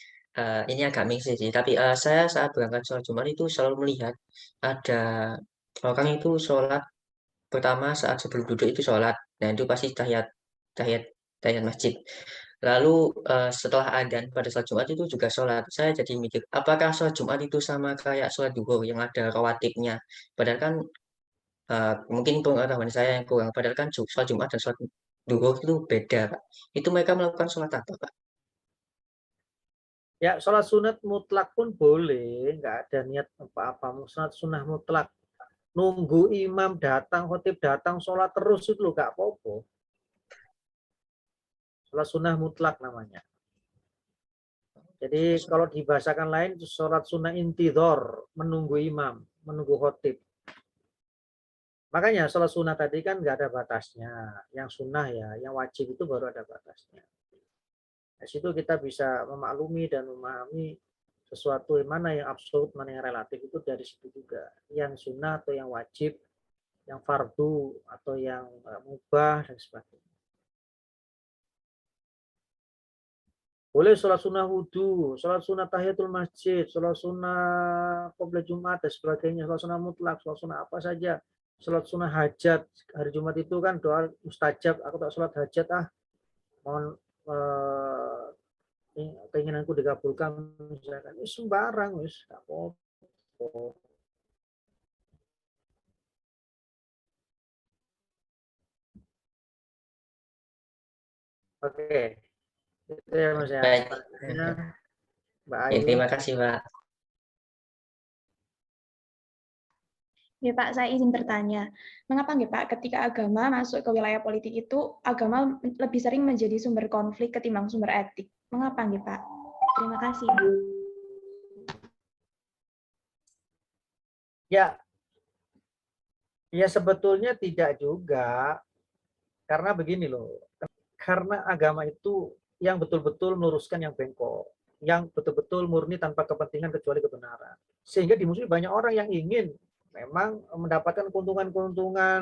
ini agak mixed sih, tapi saya saat berangkat sholat Jumat itu selalu melihat ada orang itu sholat pertama saat sebelum duduk itu sholat, nah itu pasti tahiyat tahiyat tahiyat masjid. Lalu setelah adzan pada sholat Jumat itu juga sholat. Saya jadi mikir, apakah sholat Jumat itu sama kayak sholat duhur yang ada rawatibnya? Padahal kan mungkin pengetahuan saya yang kurang. Padahal kan sholat Jumat dan sholat duhur itu beda, Pak. Itu mereka melakukan sholat apa, Pak? Ya, sholat sunat mutlak pun boleh, nggak ada niat apa-apa. Sholat sunat mutlak, nunggu imam datang, khotib datang, sholat terus itu loh, nggak apa-apa. Sholat sunnah mutlak namanya. Jadi kalau dibahasakan lain, sholat sunnah intidhor, menunggu imam, menunggu khotib. Makanya sholat sunnah tadi kan nggak ada batasnya. Yang sunnah ya, yang wajib itu baru ada batasnya. Di situ kita bisa memaklumi dan memahami sesuatu yang mana yang absolut, mana yang relatif itu dari situ juga. Yang sunnah atau yang wajib, yang fardu atau yang mubah dan sebagainya. Boleh sholat sunnah wudhu, sholat sunnah tahiyatul masjid, sholat sunnah qobliyah Jumat dan sebagainya, sholat sunnah mutlak, sholat sunnah apa saja, sholat sunnah hajat. Hari Jumat itu kan doa mustajab, aku tak sholat hajat mohon keinginanku dikabulkan, misalkan ini sembarang wis gak apa-apa. Oke, itu ya Mas ya. Baik. Selanjutnya Mbak Ya, Ayu. terima kasih, Pak. Ya Pak, saya izin bertanya, mengapa nggih Pak, ketika agama masuk ke wilayah politik itu, agama lebih sering menjadi sumber konflik ketimbang sumber etik? Mengapa nggih Pak? Terima kasih. Ya sebetulnya tidak juga, karena begini loh, karena agama itu yang betul-betul meluruskan yang bengkok, yang betul-betul murni tanpa kepentingan kecuali kebenaran. Sehingga dimusuhi banyak orang yang ingin memang mendapatkan keuntungan-keuntungan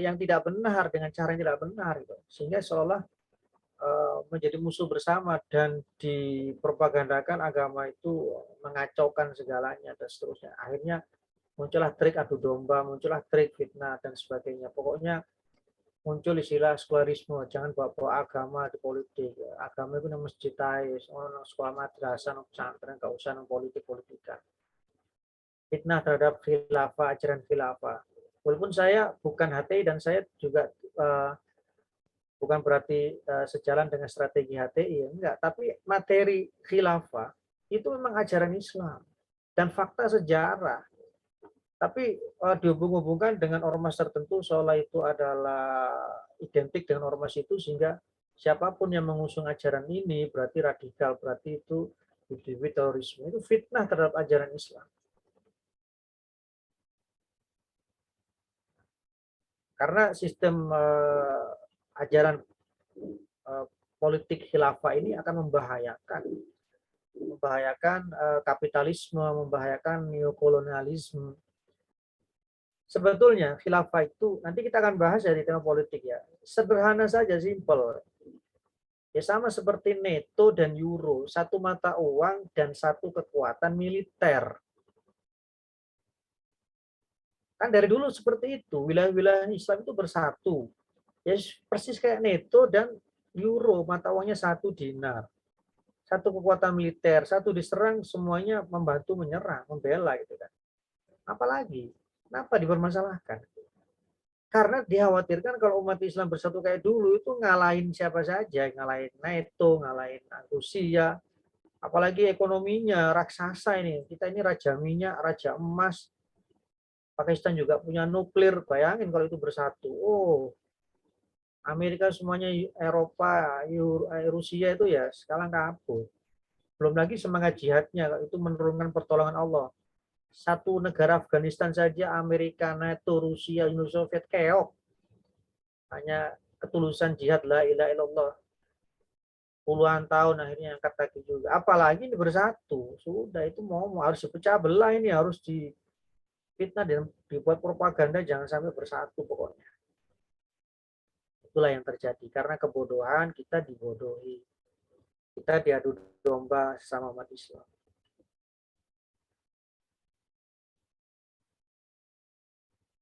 yang tidak benar dengan cara yang tidak benar, gitu. Sehingga seolah menjadi musuh bersama dan dipropagandakan agama itu mengacaukan segalanya dan seterusnya. Akhirnya muncullah trik adu domba, muncullah trik fitnah dan sebagainya. Pokoknya muncul istilah sekularisme, jangan bawa-bawa agama di politik. Agama itu nang masjid ae, ono sekolah madrasah, nang pesantren, gak usah nang politik-politikan. Fitnah terhadap khilafah, ajaran khilafah. Walaupun saya bukan HTI dan saya juga bukan berarti sejalan dengan strategi HTI, enggak, tapi materi khilafah itu memang ajaran Islam dan fakta sejarah. Tapi dihubung-hubungkan dengan ormas tertentu seolah itu adalah identik dengan ormas itu, sehingga siapapun yang mengusung ajaran ini berarti radikal, berarti itu terorisme. Itu fitnah terhadap ajaran Islam. Karena sistem ajaran politik khilafah ini akan membahayakan kapitalisme, membahayakan neokolonialisme. Sebetulnya khilafah itu, nanti kita akan bahas dari tema politik ya. Sederhana saja, simpel. Ya sama seperti NATO dan Euro, satu mata uang dan satu kekuatan militer. Kan dari dulu seperti itu, wilayah-wilayah Islam itu bersatu. Ya persis kayak NATO dan Euro, mata uangnya satu dinar. Satu kekuatan militer, satu diserang, semuanya membantu menyerang, membela gitu kan. Apalagi? Kenapa dipermasalahkan? Karena dikhawatirkan kalau umat Islam bersatu kayak dulu itu ngalahin siapa saja, ngalahin NATO, ngalahin Rusia, apalagi ekonominya raksasa ini. Kita ini raja minyak, raja emas. Pakistan juga punya nuklir, bayangin kalau itu bersatu. Oh, Amerika semuanya, Eropa, Rusia itu ya sekarang kabur. Belum lagi semangat jihadnya, itu menurunkan pertolongan Allah. Satu negara Afghanistan saja, Amerika, NATO, Rusia, Uni Soviet keok. Hanya ketulusan jihad la ilaha illallah. Puluhan tahun akhirnya angkat kaki juga. Apalagi ini bersatu. Sudah itu mau harus dipecah belah, ini harus difitnah dan dibuat propaganda, jangan sampai bersatu pokoknya. Itulah yang terjadi. Karena kebodohan kita dibodohi. Kita diadu domba sama umat Islam.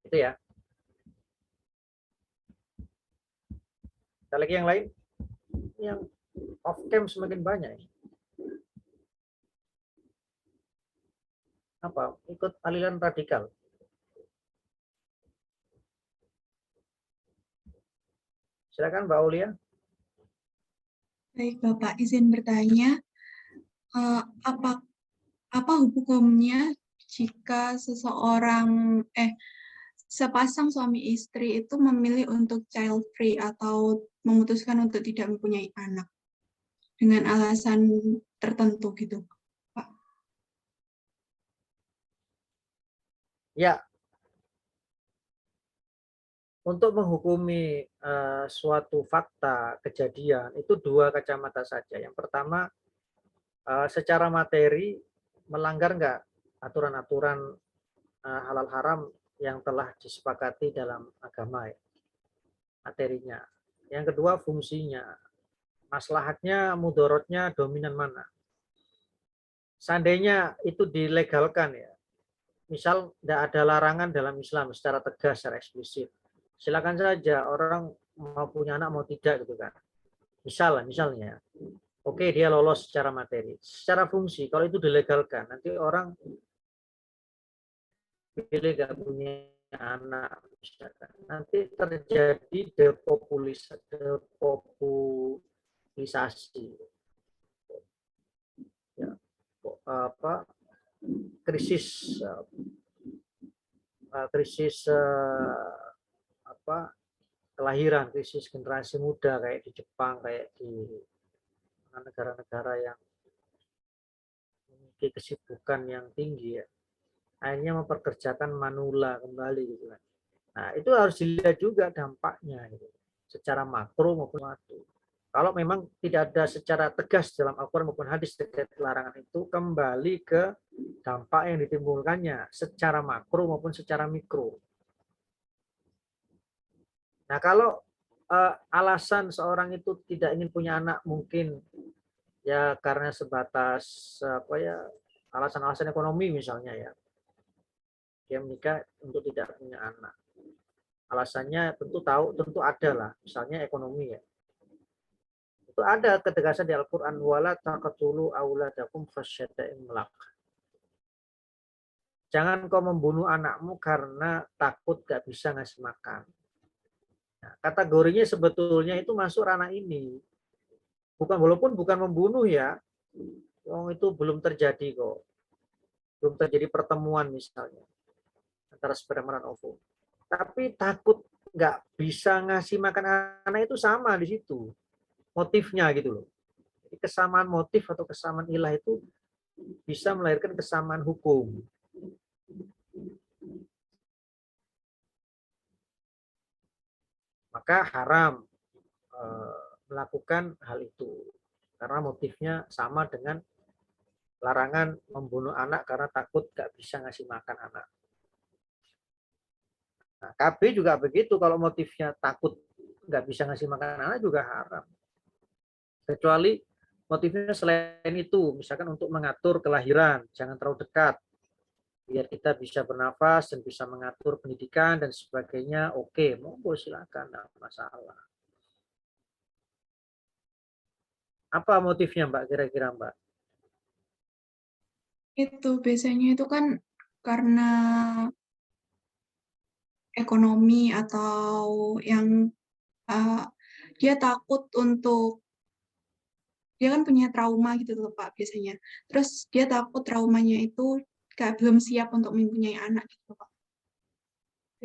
Itu ya. Ada lagi yang lain? Yang off cam semakin banyak. Apa? Ikut aliran radikal. Silakan Mbak Aulia. Baik Bapak, izin bertanya, apa hukumnya jika sepasang suami istri itu memilih untuk child free atau memutuskan untuk tidak mempunyai anak dengan alasan tertentu gitu, Pak? Ya, untuk menghukumi suatu fakta kejadian itu dua kacamata saja. Yang pertama, secara materi melanggar nggak aturan-aturan halal haram yang telah disepakati dalam agama ya, materinya. Yang kedua fungsinya, maslahatnya, mudorotnya dominan mana. Seandainya itu dilegalkan ya, misal tidak ada larangan dalam Islam secara tegas, secara eksplisit, silakan saja orang mau punya anak mau tidak gitu kan. Misalnya, oke dia lolos secara materi, secara fungsi kalau itu dilegalkan, nanti orang pilih gak punya anak, misalkan. Nanti terjadi depopulisasi, ya, krisis kelahiran, krisis generasi muda kayak di Jepang, kayak di negara-negara yang memiliki kesibukan yang tinggi ya, akhirnya memperkerjakan manula kembali gitu kan. Nah itu harus dilihat juga dampaknya gitu, secara makro maupun mikro. Kalau memang tidak ada secara tegas dalam Al-Quran maupun hadis terkait larangan itu, kembali ke dampak yang ditimbulkannya secara makro maupun secara mikro. Nah kalau alasan seorang itu tidak ingin punya anak mungkin ya karena sebatas alasan-alasan ekonomi misalnya ya, dia menikah untuk tidak punya anak. Alasannya tentu ada lah, misalnya ekonomi ya. Itu ada ketegasan di Al-Quran, wala taqtulu auladakum khasyata imlaq. Jangan kau membunuh anakmu karena takut gak bisa ngasih makan. Nah, kategorinya sebetulnya itu masuk ranah ini. Walaupun bukan membunuh ya, itu belum terjadi kok. Belum terjadi pertemuan misalnya antara sperma dan ovum. Tapi takut nggak bisa ngasih makan anak itu sama di situ. Motifnya gitu loh. Jadi kesamaan motif atau kesamaan ilah itu bisa melahirkan kesamaan hukum. Maka haram melakukan hal itu. Karena motifnya sama dengan larangan membunuh anak karena takut nggak bisa ngasih makan anak. Nah, KB juga begitu, kalau motifnya takut nggak bisa ngasih makan anak juga haram. Kecuali motifnya selain itu, misalkan untuk mengatur kelahiran, jangan terlalu dekat, biar kita bisa bernafas dan bisa mengatur pendidikan dan sebagainya, oke, monggo silakan, nggak masalah. Apa motifnya Mbak kira-kira Mbak? Itu biasanya itu kan karena ekonomi atau yang dia takut untuk, dia kan punya trauma gitu loh Pak biasanya. Terus dia takut traumanya itu belum siap untuk mempunyai anak gitu Pak.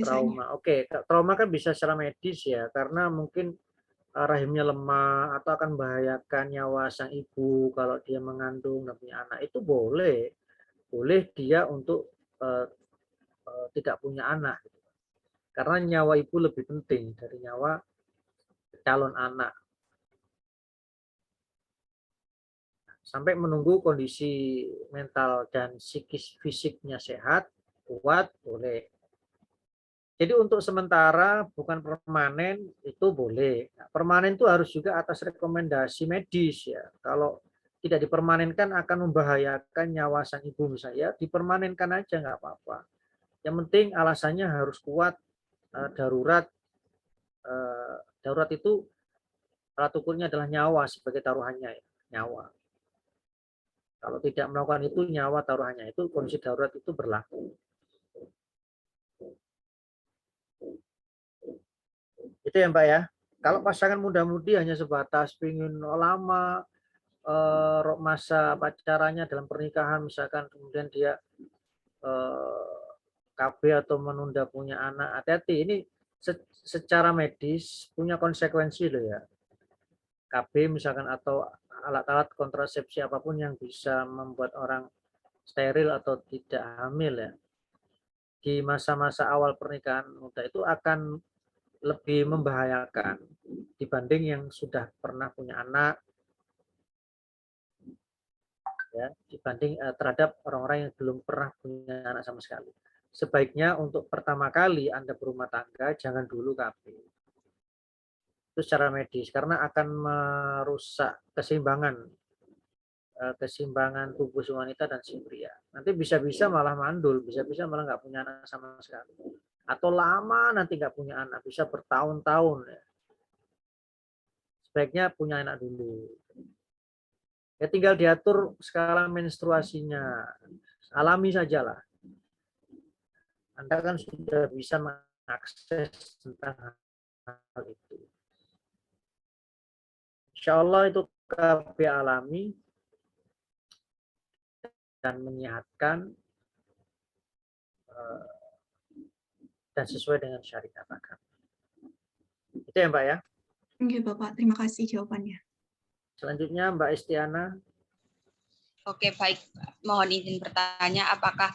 Biasanya. Trauma, oke. Trauma kan bisa secara medis ya, karena mungkin rahimnya lemah atau akan membahayakan nyawa sang ibu kalau dia mengandung dan punya anak, itu boleh dia untuk tidak punya anak, karena nyawa ibu lebih penting dari nyawa calon anak. Sampai menunggu kondisi mental dan psikis fisiknya sehat, kuat, boleh. Jadi untuk sementara bukan permanen itu boleh. Nah, permanen itu harus juga atas rekomendasi medis ya. Kalau tidak dipermanenkan akan membahayakan nyawa sang ibu misalnya, dipermanenkan aja nggak apa-apa. Yang penting alasannya harus kuat, darurat. Darurat itu alat ukurnya adalah nyawa sebagai taruhannya ya, nyawa. Kalau tidak melakukan itu nyawa taruhannya, itu kondisi darurat itu berlaku. Itu ya Mbak ya. Kalau pasangan muda-mudi hanya sebatas ingin lama masa pacarannya dalam pernikahan misalkan, kemudian dia KB atau menunda punya anak, hati-hati, ini secara medis punya konsekuensi loh ya. KB misalkan atau alat-alat kontrasepsi apapun yang bisa membuat orang steril atau tidak hamil ya, di masa-masa awal pernikahan muda itu akan lebih membahayakan dibanding yang sudah pernah punya anak ya, dibanding terhadap orang-orang yang belum pernah punya anak sama sekali. Sebaiknya untuk pertama kali Anda berumah tangga jangan dulu KB. Itu secara medis karena akan merusak keseimbangan tubuh si wanita dan si pria. Nanti bisa-bisa malah mandul, bisa-bisa malah nggak punya anak sama sekali. Atau lama nanti nggak punya anak, bisa bertahun-tahun. Ya. Sebaiknya punya anak dulu. Ya tinggal diatur skala menstruasinya, alami sajalah. Anda kan sudah bisa mengakses tentang hal itu. Insya Allah itu KB alami dan menyehatkan dan sesuai dengan syariat agama. Itu ya Mbak ya. Oke Bapak, terima kasih jawabannya. Selanjutnya Mbak Istiana. Oke, baik. Mohon izin bertanya, apakah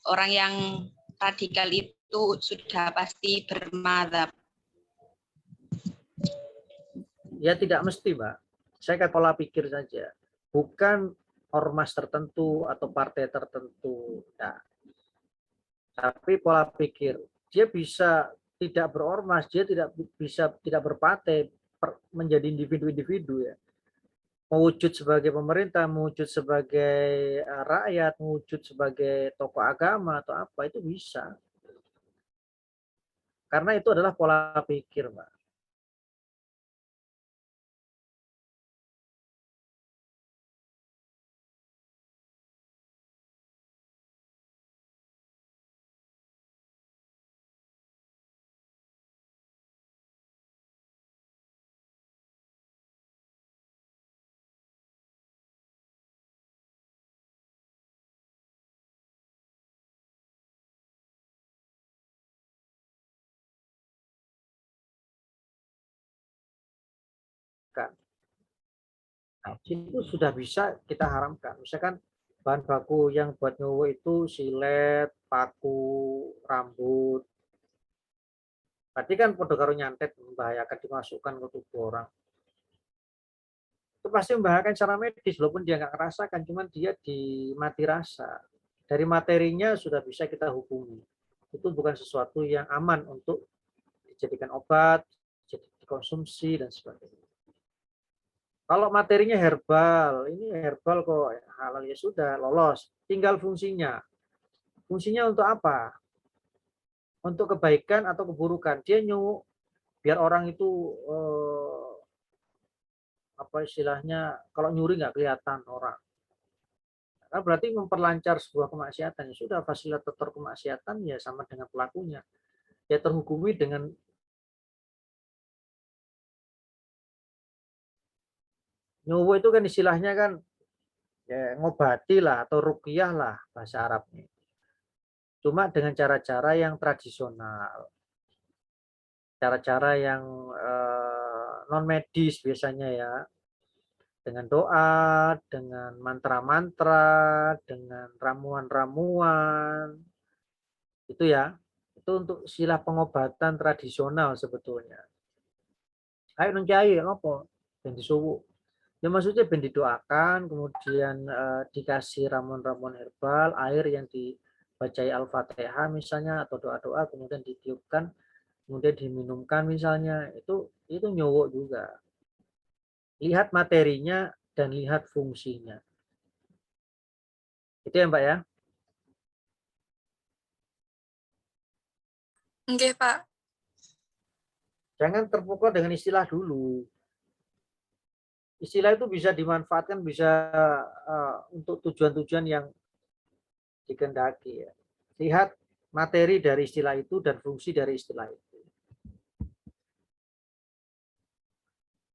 orang yang radikal itu sudah pasti bermadzhab? Ya tidak mesti Mbak. Saya kayak pola pikir saja. Bukan ormas tertentu atau partai tertentu. Nah, tapi pola pikir. Dia bisa tidak berormas, dia tidak berpartai, menjadi individu-individu ya. Mewujud sebagai pemerintah, mewujud sebagai rakyat, mewujud sebagai tokoh agama atau apa itu bisa. Karena itu adalah pola pikir, Mbak. Nah, itu sudah bisa kita haramkan. Misalkan bahan baku yang buat nyowo itu silet, paku, rambut. Berarti kan podo karo nyantet membahayakan dimasukkan ke tubuh orang. Itu pasti membahayakan secara medis, walaupun dia nggak merasakan, cuman dia mati rasa. Dari materinya sudah bisa kita hukumi. Itu bukan sesuatu yang aman untuk dijadikan obat, dikonsumsi, dan sebagainya. Kalau materinya herbal, ini herbal kok halal ya sudah lolos. Tinggal fungsinya. Fungsinya untuk apa? Untuk kebaikan atau keburukan. Dia nyuwuk biar orang itu apa istilahnya kalau nyuri nggak kelihatan orang. Nah, berarti memperlancar sebuah kemaksiatan. Ya sudah fasilitator kemaksiatan ya sama dengan pelakunya. Ya terhukumi dengan nyuwuk itu kan istilahnya kan ya, ngobati lah atau ruqyah lah bahasa Arabnya. Cuma dengan cara-cara yang tradisional. Cara-cara yang non medis biasanya ya. Dengan doa, dengan mantra-mantra, dengan ramuan-ramuan. Itu ya. Itu untuk istilah pengobatan tradisional sebetulnya. Ayo nang kiai apa? Ben disuwuk. Ya maksudnya ben didoakan, kemudian dikasih ramuan-ramuan herbal, air yang dibacai Al-Fatihah misalnya atau doa-doa kemudian ditiupkan, kemudian diminumkan misalnya, itu nyowok juga. Lihat materinya dan lihat fungsinya. Itu ya Mbak ya. Oke, Pak. Jangan terpukau dengan istilah dulu. Istilah itu bisa dimanfaatkan bisa untuk tujuan-tujuan yang dikehendaki ya. Lihat materi dari istilah itu dan fungsi dari istilah itu.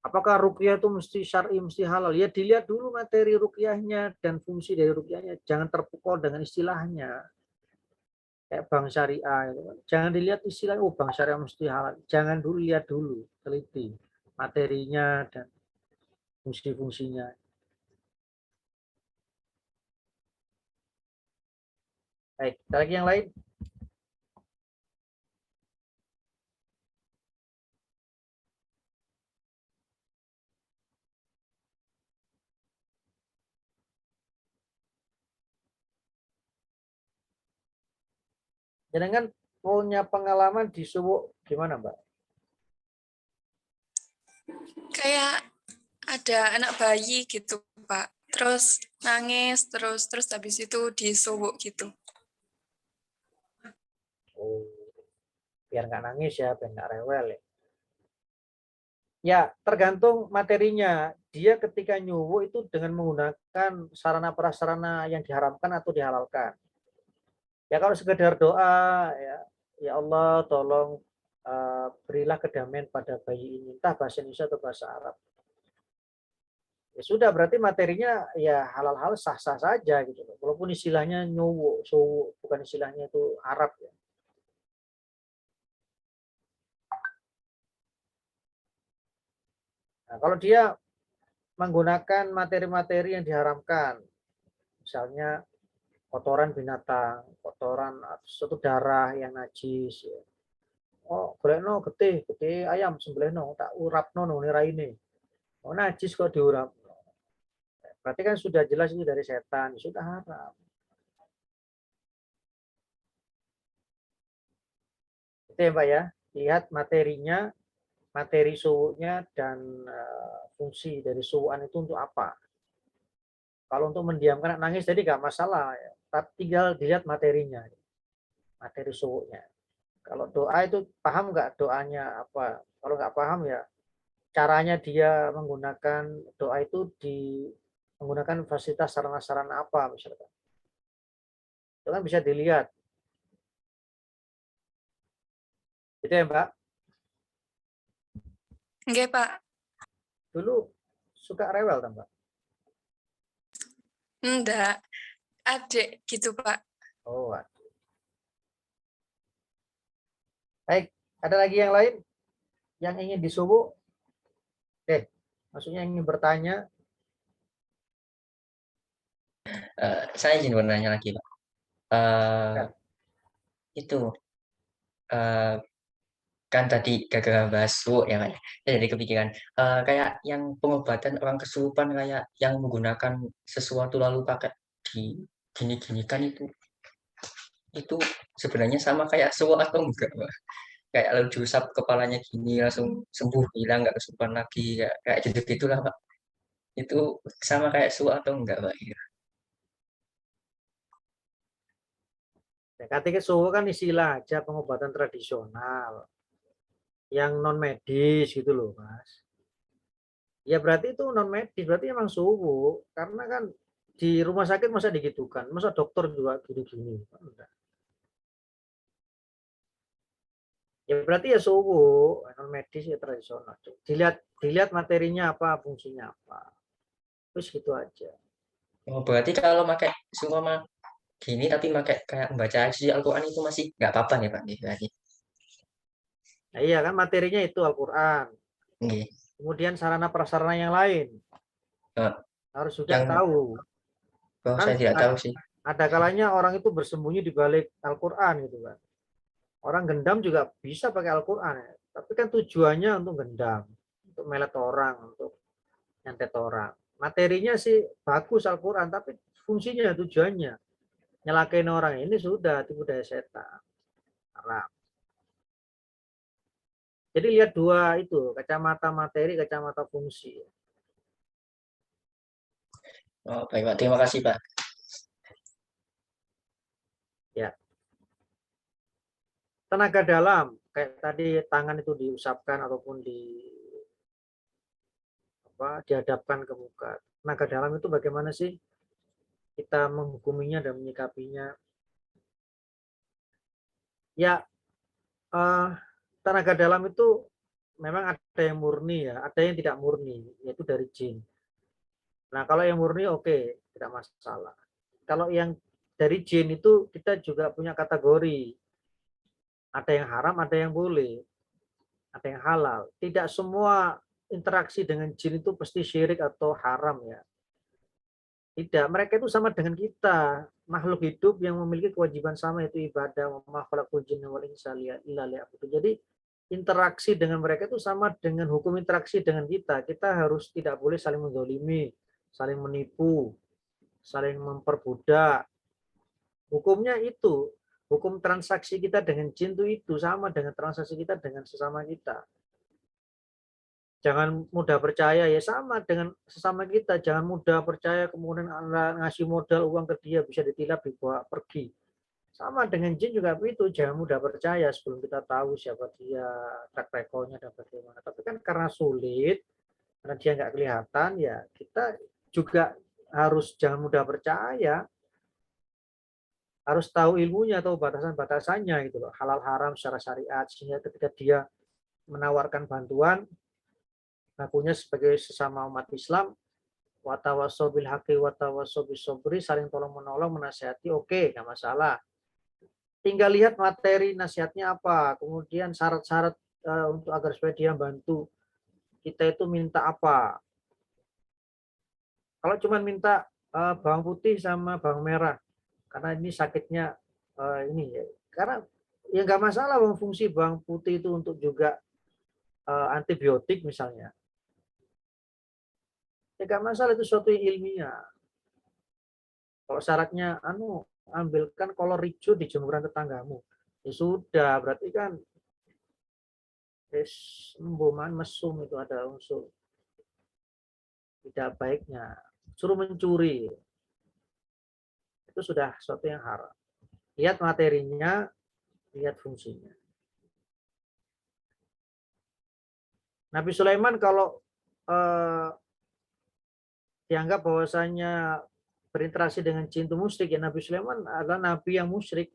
Apakah ruqyah itu mesti syar'i, mesti halal? Ya dilihat dulu materi ruqyahnya dan fungsi dari ruqyahnya. Jangan terpukau dengan istilahnya. Kayak bank syariah. Jangan dilihat istilahnya, oh bank syariah mesti halal. Jangan dulu, lihat dulu, teliti materinya dan fungsi-fungsinya. Baik, ada lagi yang lain? Jangan punya pengalaman di suwuk gimana, Mbak? Kayak ada anak bayi gitu, Pak. Terus nangis, terus habis itu disuwuk gitu. Oh, biar nggak nangis ya, biar nggak rewel ya. Ya, tergantung materinya. Dia ketika nyuwuk itu dengan menggunakan sarana prasarana yang diharamkan atau dihalalkan. Ya kalau sekedar doa, ya Allah tolong berilah kedamaian pada bayi ini, entah bahasa Indonesia atau bahasa Arab. Ya sudah, berarti materinya ya halal-halal sah-sah saja gitu loh. Walaupun istilahnya nyuwuk, suwuk, bukan istilahnya itu Arab ya. Nah, kalau dia menggunakan materi-materi yang diharamkan, misalnya kotoran binatang, kotoran suatu darah yang najis, ya. Oh, golekno getih ayam sembelihno, tak urapno nang raine. Oh, najis kok diurap. Berarti kan sudah jelas itu dari setan, sudah haram. Itu ya, Pak ya. Lihat materinya, materi suwuknya dan fungsi dari suwukan itu untuk apa. Kalau untuk mendiamkan anak nangis jadi nggak masalah, ya. Tapi tinggal dilihat materinya, materi suwuknya. Kalau doa itu paham nggak doanya apa? Kalau nggak paham ya caranya dia menggunakan doa itu menggunakan fasilitas sarana-sarana apa misalkan. Itu kan bisa dilihat. Itu ya, Mbak. Nggih, Pak. Dulu suka rewel, Mbak. Enggak. Adik gitu, Pak. Oh, aduh. Baik, ada lagi yang lain yang ingin disuwuk? Maksudnya ingin bertanya. Saya izin bertanya lagi, Pak. Ya. Itu kan tadi gagal bahas suwuk ya, Pak. Saya jadi kepikiran kayak yang pengobatan orang kesurupan kayak yang menggunakan sesuatu lalu pakai di gini-ginikan itu sebenarnya sama kayak suwuk atau enggak, Pak? Kayak lalu diusap kepalanya gini langsung sembuh hilang nggak kesurupan lagi kayak gitu gitulah, Pak. Itu sama kayak suwuk atau enggak, Pak? Ketika suwuk kan istilah aja pengobatan tradisional yang non medis gitu loh, Mas. Ya berarti itu non medis, berarti emang suwuk karena kan di rumah sakit masa digitukan, masa dokter juga gini-gini. Enggak. Ya berarti ya suwuk, non medis ya tradisional. Dilihat materinya apa, fungsinya apa. Terus gitu aja. Oh, berarti kalau pakai seumpama gini tapi pakai kayak membaca isi Al-Quran itu masih nggak apa-apa nih, Pak? Berarti. Nah, iya kan materinya itu Al-Quran. Nggih. Kemudian sarana prasarana yang lain harus juga Yang tahu. saya Kan tidak tahu sih. ada kalanya orang itu bersembunyi di balik Al-Quran gitu kan. Orang gendam juga bisa pakai Al-Quran, ya. Tapi kan tujuannya untuk gendam, untuk melet orang, untuk nyantet orang. Materinya sih bagus Al-Quran, tapi fungsinya, tujuannya nyelakain orang ini sudah tipu daya setan. Haram. Jadi lihat dua itu, kacamata materi, kacamata fungsi. Oh, baik, Pak. Terima kasih, Pak. Ya. Tenaga dalam, kayak tadi tangan itu diusapkan ataupun dihadapkan ke muka. Tenaga dalam itu bagaimana sih kita menghukuminya dan menyikapinya? Ya, tenaga dalam itu memang ada yang murni ya, ada yang tidak murni, yaitu dari jin. Nah, kalau yang murni oke, tidak masalah. Kalau yang dari jin itu kita juga punya kategori. Ada yang haram, ada yang boleh. Ada yang halal. Tidak semua interaksi dengan jin itu pasti syirik atau haram ya. Tidak, mereka itu sama dengan kita. Makhluk hidup yang memiliki kewajiban sama yaitu ibadah. Jadi interaksi dengan mereka itu sama dengan hukum interaksi dengan kita. Kita harus tidak boleh saling menzalimi, saling menipu, saling memperbudak. Hukumnya itu. Hukum transaksi kita dengan jin itu sama dengan transaksi kita dengan sesama kita. Jangan mudah percaya, ya sama dengan sesama kita. Jangan mudah percaya kemudian Anda ngasih modal uang ke dia bisa ditilap dibawa pergi. Sama dengan jin juga begitu, jangan mudah percaya sebelum kita tahu siapa dia, track record-nya dan bagaimana. Tapi kan karena sulit, karena dia nggak kelihatan, ya kita juga harus jangan mudah percaya, harus tahu ilmunya, tahu batasan-batasannya gitu loh, halal haram secara syariat, sehingga ketika dia menawarkan bantuan, ngakunya sebagai sesama umat Islam, watawasau bil haqi watawasau bis sabri, saling tolong menolong, menasihati, oke, nggak masalah. Tinggal lihat materi nasihatnya apa, kemudian syarat-syarat untuk agar supaya dia bantu kita itu minta apa. Kalau cuma minta bawang putih sama bawang merah, karena ini sakitnya ini ya, karena ya nggak masalah fungsi bawang putih itu untuk juga antibiotik misalnya, ya nggak masalah, itu suatu yang ilmiah. Kalau syaratnya ambilkan kolor hijau di jemuran tetanggamu, ya sudah, berarti kan embuman mesum itu ada unsur tidak baiknya, suruh mencuri, itu sudah sesuatu yang haram. Lihat materinya, lihat fungsinya. Nabi Sulaiman kalau dianggap bahwasanya berinteraksi dengan jin itu musyrik, ya Nabi Sulaiman adalah nabi yang musyrik.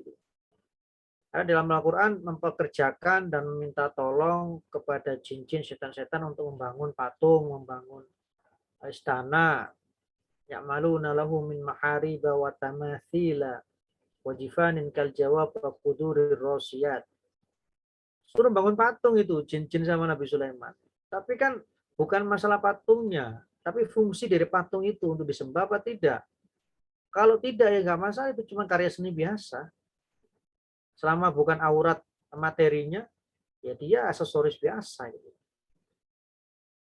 Karena dalam Al-Quran mempekerjakan dan meminta tolong kepada jin-jin, setan-setan untuk membangun patung, membangun istana. Ya'maluna lahu min mahariba wa tamathila wa jifanin kal jawab wa qudurir rosiyat. Suruh bangun patung itu jin-jin sama Nabi Sulaiman. Tapi kan bukan masalah patungnya, tapi fungsi dari patung itu untuk disembah apa tidak. Kalau tidak ya nggak masalah, itu cuma karya seni biasa. Selama bukan aurat materinya, ya dia aksesoris biasa. Gitu.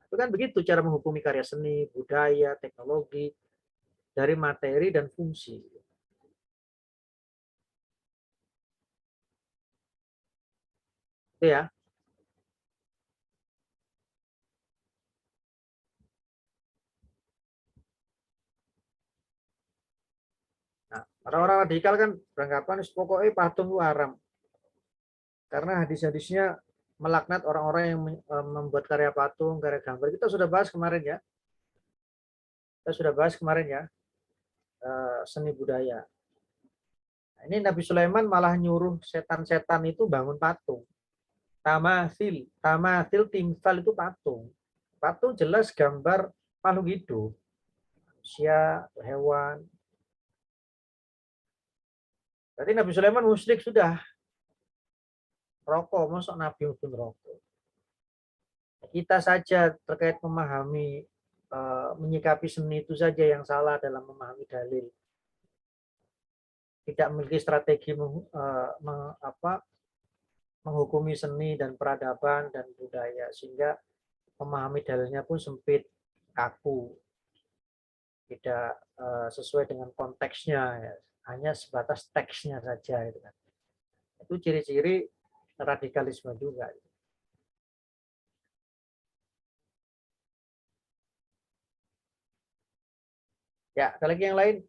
Itu kan begitu cara menghukumi karya seni, budaya, teknologi, dari materi dan fungsi. Itu ya. Nah, orang-orang radikal kan beranggapan pokoknya patung itu haram. Karena hadis-hadisnya melaknat orang-orang yang membuat karya patung, karya gambar. Kita sudah bahas kemarin ya. Seni budaya. Nah, ini Nabi Sulaiman malah nyuruh setan-setan itu bangun patung. Tamasil, timsal itu patung. Patung jelas gambar makhluk hidup. Manusia, hewan. Berarti Nabi Sulaiman musyrik sudah. Rokok, masuk Nabi pun rokok. Kita saja terkait memahami, menyikapi seni itu saja yang salah dalam memahami dalil. Tidak memiliki strategi menghukumi seni dan peradaban dan budaya, sehingga memahami dalilnya pun sempit, kaku, tidak sesuai dengan konteksnya, ya. Hanya sebatas teksnya saja. Itu ciri-ciri radikalisme juga. Ya, ada lagi yang lain?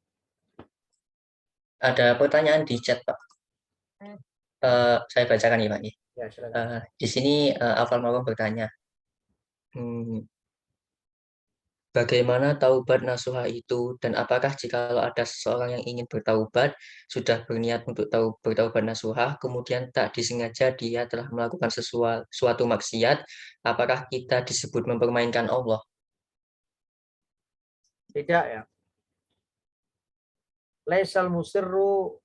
Ada pertanyaan di chat, Pak. Saya bacakan ya, Pak. Ya, silakan. Di sini Afal Marum bertanya, bagaimana taubat nasuha itu, dan apakah jikalau ada seseorang yang ingin bertaubat, sudah berniat untuk bertaubat nasuha, kemudian tak disengaja dia telah melakukan suatu maksiat, apakah kita disebut mempermainkan Allah? Tidak ya. Laisal musirru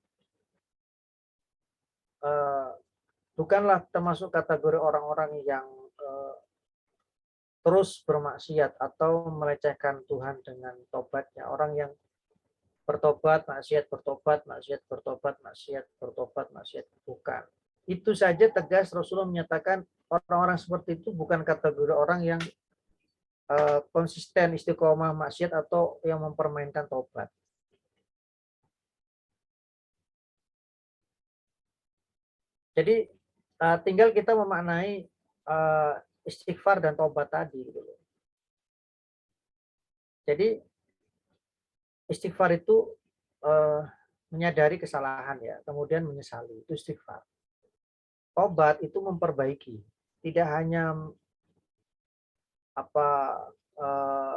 bukanlah termasuk kategori orang-orang yang terus bermaksiat atau melecehkan Tuhan dengan tobatnya. Orang yang bertobat, maksiat, bertobat, maksiat, bertobat, maksiat, bertobat, maksiat, bukan. Itu saja tegas Rasulullah menyatakan orang-orang seperti itu bukan kategori orang yang konsisten istiqomah maksiat atau yang mempermainkan tobat. Jadi tinggal kita memaknai istighfar dan taubat tadi gitu loh. Jadi istighfar itu menyadari kesalahan ya, kemudian menyesali, itu istighfar. Taubat itu memperbaiki, tidak hanya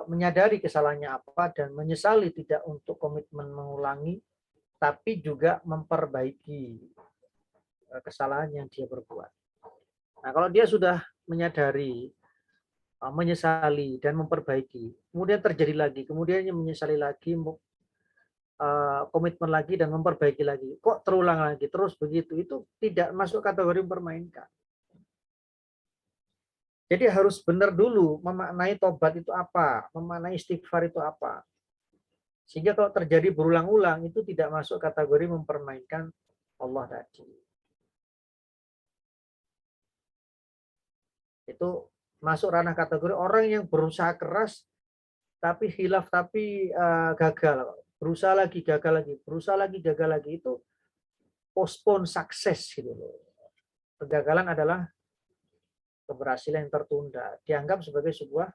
menyadari kesalahannya apa dan menyesali tidak untuk komitmen mengulangi, tapi juga memperbaiki kesalahan yang dia perbuat. Nah, kalau dia sudah menyadari, menyesali dan memperbaiki, kemudian terjadi lagi, kemudian menyesali lagi, komitmen lagi dan memperbaiki lagi, kok terulang lagi terus begitu, itu tidak masuk kategori mempermainkan. Jadi harus benar dulu memaknai tobat itu apa, memaknai istighfar itu apa. Sehingga kalau terjadi berulang-ulang itu tidak masuk kategori mempermainkan Allah tadi. Itu masuk ranah kategori orang yang berusaha keras tapi hilaf, tapi gagal. Berusaha lagi, gagal lagi, berusaha lagi, gagal lagi, itu postpone sukses gitu loh. Kegagalan adalah keberhasilan yang tertunda, dianggap sebagai sebuah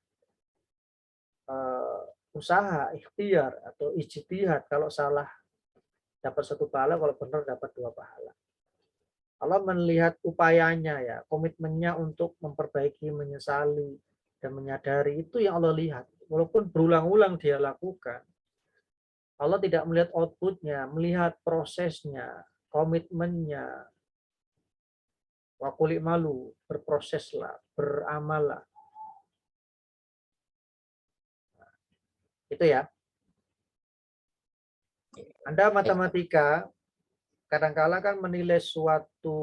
usaha, ikhtiar atau ijtihad. Kalau salah dapat 1 pahala, kalau benar dapat 2 pahala. Allah melihat upayanya ya, komitmennya untuk memperbaiki, menyesali dan menyadari, itu yang Allah lihat. Walaupun berulang-ulang dia lakukan, Allah tidak melihat outputnya, melihat prosesnya, komitmennya. Wa qul i'malu, berproseslah, beramallah. Itu ya. Anda matematika kadangkala kan menilai suatu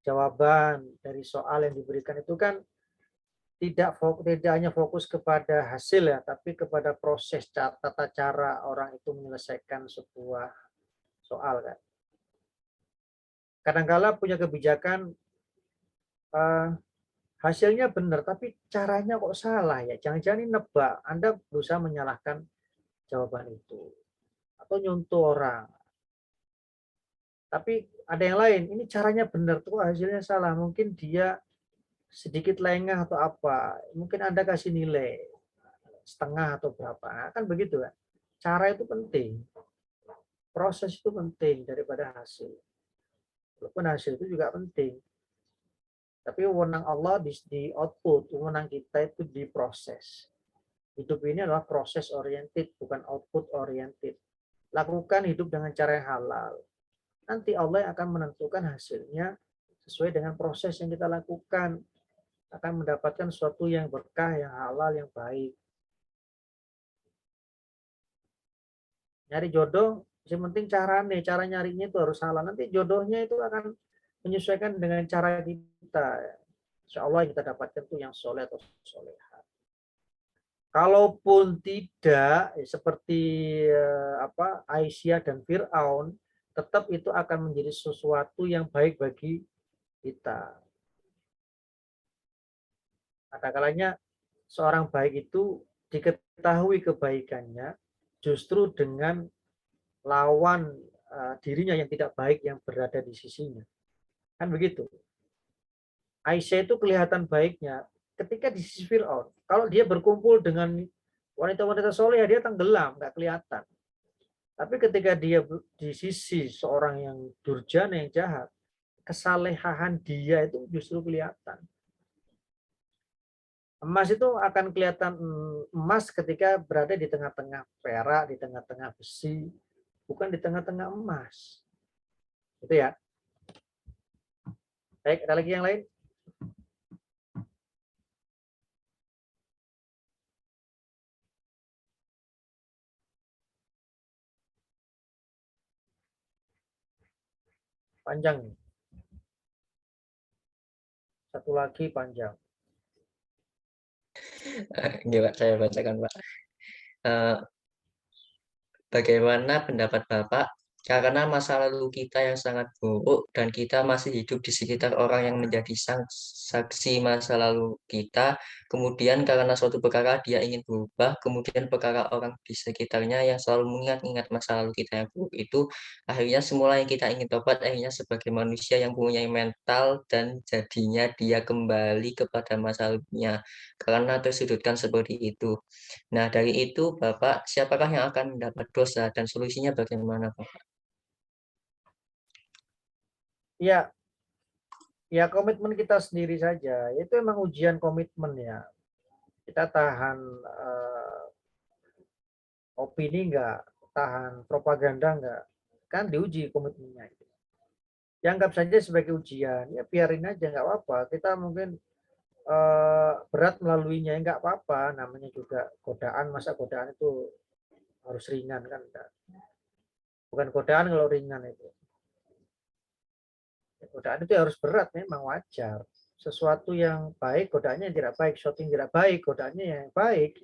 jawaban dari soal yang diberikan itu kan tidak hanya fokus kepada hasil ya, tapi kepada proses, tata cara orang itu menyelesaikan sebuah soal kan. Kadangkala punya kebijakan hasilnya benar, tapi caranya kok salah ya. Jangan-jangan ini nebak, Anda berusaha menyalahkan jawaban itu. Atau nyuntuh orang. Tapi ada yang lain, ini caranya benar, tuh hasilnya salah. Mungkin dia sedikit lengah atau apa. Mungkin Anda kasih nilai setengah atau berapa. Nah, kan begitu kan. Cara itu penting. Proses itu penting daripada hasil. Walaupun hasil itu juga penting. Tapi wewenang Allah di output, wewenang kita itu di proses. Hidup ini adalah proses oriented, bukan output oriented. Lakukan hidup dengan cara yang halal. Nanti Allah yang akan menentukan hasilnya sesuai dengan proses yang kita lakukan. Akan mendapatkan sesuatu yang berkah, yang halal, yang baik. Nyari jodoh, yang penting cara nyarinya itu harus halal. Nanti jodohnya itu akan menyesuaikan dengan cara kita. Insya Allah kita dapatkan itu yang soleh atau soleha. Kalaupun tidak, seperti Aisyah dan Fir'aun, tetap itu akan menjadi sesuatu yang baik bagi kita. Ada kalanya seorang baik itu diketahui kebaikannya justru dengan lawan dirinya yang tidak baik yang berada di sisinya. Kan begitu. Aisyah itu kelihatan baiknya ketika di sisi Fir'aun. Kalau dia berkumpul dengan wanita-wanita soleh, dia tenggelam, nggak kelihatan. Tapi ketika dia di sisi seorang yang durjana, yang jahat, kesalehan dia itu justru kelihatan. Emas itu akan kelihatan emas ketika berada di tengah-tengah perak, di tengah-tengah besi, bukan di tengah-tengah emas. Itu ya. Baik, ada lagi yang lain? Panjang nih. Satu lagi panjang. Gimana saya bacakan, Pak. Bagaimana pendapat Bapak Karena masa lalu kita yang sangat buruk dan kita masih hidup di sekitar orang yang menjadi saksi masa lalu kita. Kemudian karena suatu perkara dia ingin berubah, kemudian perkara orang di sekitarnya yang selalu mengingat-ingat masa lalu kita yang buruk itu, akhirnya semula yang kita ingin tobat, akhirnya sebagai manusia yang mempunyai mental dan jadinya dia kembali kepada masa lalunya karena tersudutkan seperti itu. Nah, dari itu, Bapak, siapakah yang akan mendapat dosa dan solusinya bagaimana, Pak? Ya, ya komitmen kita sendiri saja. Itu emang ujian komitmen ya. Kita tahan opini enggak, tahan propaganda enggak, kan diuji komitmennya. Ya anggap saja sebagai ujian, ya biarin aja nggak apa-apa. Kita mungkin berat melaluinya, nggak apa-apa. Namanya juga godaan, masa godaan itu harus ringan kan? Bukan godaan kalau ringan itu. Godaan itu harus berat, memang wajar. Sesuatu yang baik, godaannya yang tidak baik. Sesuatu yang tidak baik, godaannya yang baik.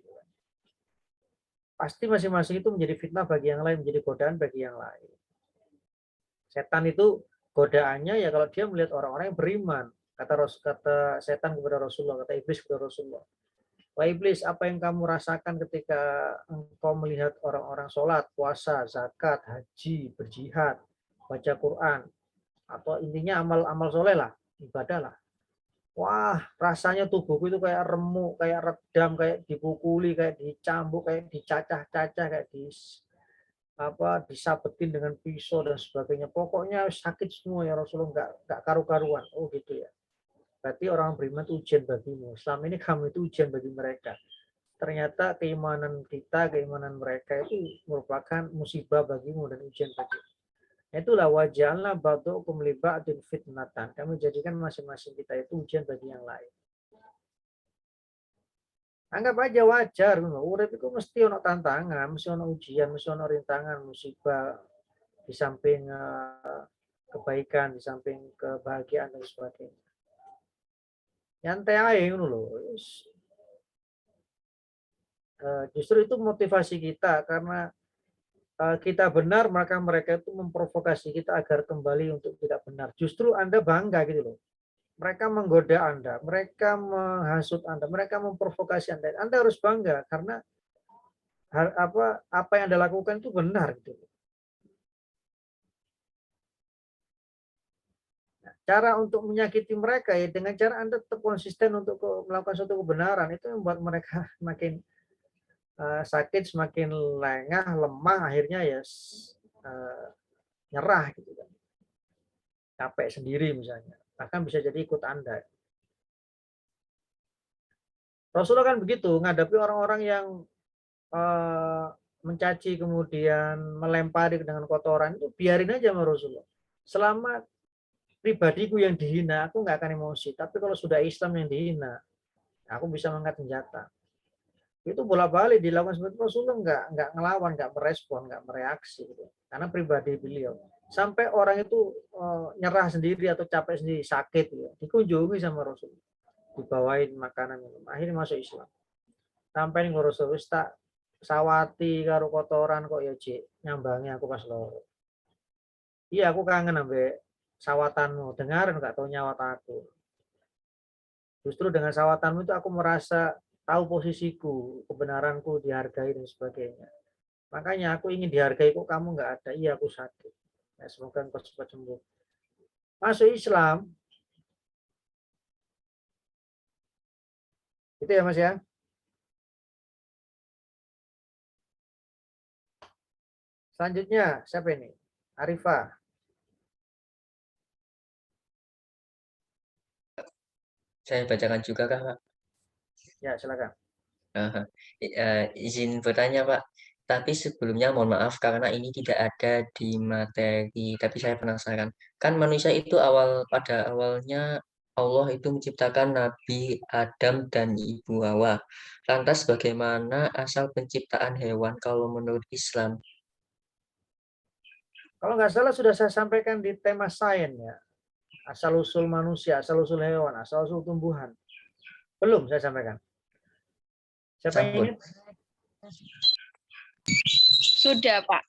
Pasti masing-masing itu menjadi fitnah bagi yang lain, menjadi godaan bagi yang lain. Setan itu godaannya ya kalau dia melihat orang-orang yang beriman. Kata setan kepada Rasulullah, kata iblis kepada Rasulullah. Wah iblis, apa yang kamu rasakan ketika engkau melihat orang-orang sholat, puasa, zakat, haji, berjihad, baca Quran, atau intinya amal-amal soleh lah, ibadah lah. Wah, rasanya tubuhku itu kayak remuk, kayak redam, kayak dipukuli, kayak dicambuk, kayak dicacah-cacah, kayak disabetin dengan pisau dan sebagainya. Pokoknya sakit semua ya Rasulullah, nggak karu-karuan. Oh gitu ya. Berarti orang beriman itu ujian bagimu. Selama ini kamu itu ujian bagi mereka. Ternyata keimanan kita, keimanan mereka itu merupakan musibah bagimu dan ujian bagimu. Itulah wajalna ba'dukum li ba'din fitnatan. Kami jadikan masing-masing kita itu ujian bagi yang lain. Anggap aja wajar, urip itu mesti ono tantangan, mesti ono ujian, mesti ono rintangan, musibah di samping kebaikan, di samping kebahagiaan dan sebagainya. Nyantai aja ngono lho. Justru itu motivasi kita karena kita benar, maka mereka itu memprovokasi kita agar kembali untuk tidak benar. Justru Anda bangga gitu loh. Mereka menggoda Anda, mereka menghasut Anda, mereka memprovokasi Anda. Anda harus bangga karena apa yang Anda lakukan itu benar gitu. Nah, cara untuk menyakiti mereka ya dengan cara Anda tetap konsisten untuk melakukan suatu kebenaran itu membuat mereka makin sakit, semakin lengah, lemah, akhirnya ya nyerah gitu kan. Capek sendiri misalnya. Bahkan bisa jadi ikut Anda. Rasulullah kan begitu, menghadapi orang-orang yang mencaci kemudian melempari dengan kotoran itu biarin aja sama Rasulullah. Selama pribadiku yang dihina, aku nggak akan emosi. Tapi kalau sudah Islam yang dihina, aku bisa mengangkat senjata. Itu bolak-balik dilakukan seperti Rasulullah nggak ngelawan, nggak merespon, nggak mereaksi gitu. Karena pribadi beliau sampai orang itu nyerah sendiri atau capek sendiri, sakit gitu. Dikunjungi sama Rasulullah, dibawain makanan minum, akhirnya masuk Islam. Sampai ning Rasulullah tak sawati karo kotoran kok ya Cik, nyambangi aku pas loro. Iya aku kangen ambek sawatanmu, dengaran nggak tahu nyawat aku. Justru dengan sawatanmu itu aku merasa tahu posisiku, kebenaranku dihargai dan sebagainya. Makanya aku ingin dihargai, kok kamu nggak ada. Iya aku sakit. Ya, semoga engkau cepat sembuh. Masuk Islam. Itu ya Mas ya. Selanjutnya siapa ini? Arifah. Saya bacakan juga kah, Pak? Ya silakan. Izin bertanya, Pak. Tapi sebelumnya mohon maaf karena ini tidak ada di materi, tapi saya penasaran. Kan manusia itu pada awalnya Allah itu menciptakan Nabi Adam dan Ibu Hawa. Lantas bagaimana asal penciptaan hewan kalau menurut Islam? Kalau nggak salah sudah saya sampaikan di tema sains ya. Asal-usul manusia, asal-usul hewan, asal-usul tumbuhan. Belum saya sampaikan. Siapa yang ingin? Sudah, Pak.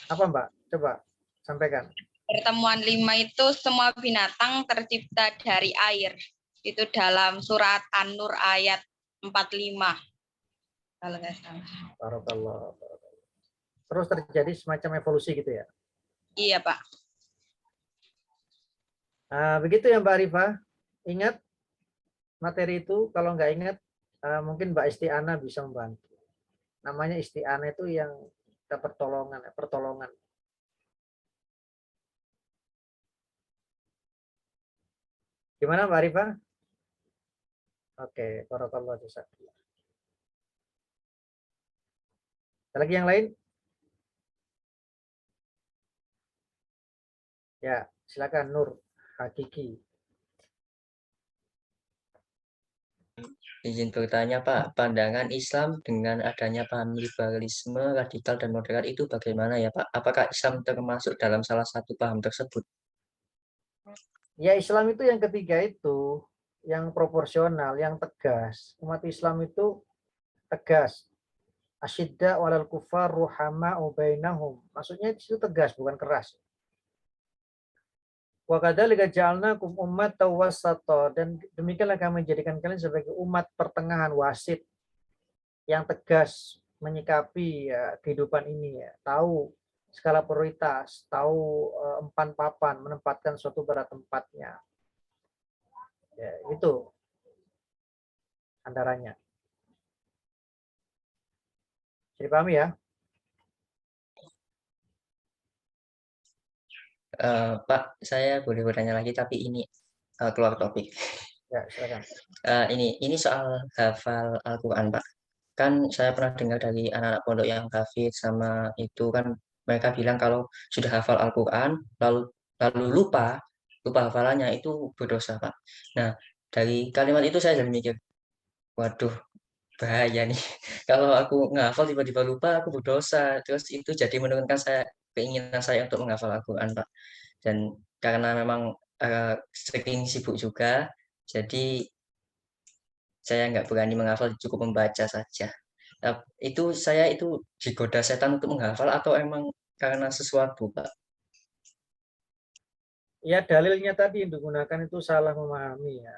Apa Mbak? Coba. Sampaikan. Pertemuan 5 itu semua binatang tercipta dari air. Itu dalam surat An-Nur ayat 45. Kalau nggak salah. Barakallah. Terus terjadi semacam evolusi gitu ya. Iya, Pak. Nah, begitu ya Mbak Arifah. Ingat materi itu, kalau nggak ingat mungkin Mbak Istiana bisa membantu. Namanya Istiana itu yang kita pertolongan. Gimana Mbak Arifah? Oke, barakallah. Ada lagi yang lain? Ya, silakan Nur Hakiki. Izin bertanya Pak, pandangan Islam dengan adanya paham liberalisme, radikal dan moderat itu bagaimana ya Pak? Apakah Islam termasuk dalam salah satu paham tersebut? Ya, Islam itu yang ketiga itu, yang proporsional, yang tegas. Umat Islam itu tegas. Asyidda walal kufar ruhama bainahum. Maksudnya itu tegas, bukan keras. Wa kadzalika ja'alnakum ummatan wasata, dan demikianlah kami menjadikan kalian sebagai umat pertengahan, wasit, yang tegas menyikapi ya, kehidupan ini ya, tahu skala prioritas, tahu empan papan, menempatkan suatu pada tempatnya. Ya, itu antaranya. Jadi paham ya? Pak, saya boleh bertanya lagi tapi ini keluar topik. Ya, silakan. Ini soal hafal Al-Quran Pak. Kan saya pernah dengar dari anak-anak pondok yang hafid sama itu kan mereka bilang kalau sudah hafal Al-Quran lalu lupa hafalannya itu berdosa Pak. Nah, dari kalimat itu saya jadi mikir, waduh bahaya nih. Kalau aku ngafal tiba-tiba lupa aku berdosa. Terus itu jadi menurunkan keinginan saya untuk menghafal Al-Quran Pak. Dan karena memang sering sibuk juga, jadi saya nggak berani menghafal, cukup membaca saja. Saya itu digoda setan untuk menghafal atau emang karena sesuatu, Pak? Ya, dalilnya tadi yang digunakan itu salah memahami ya.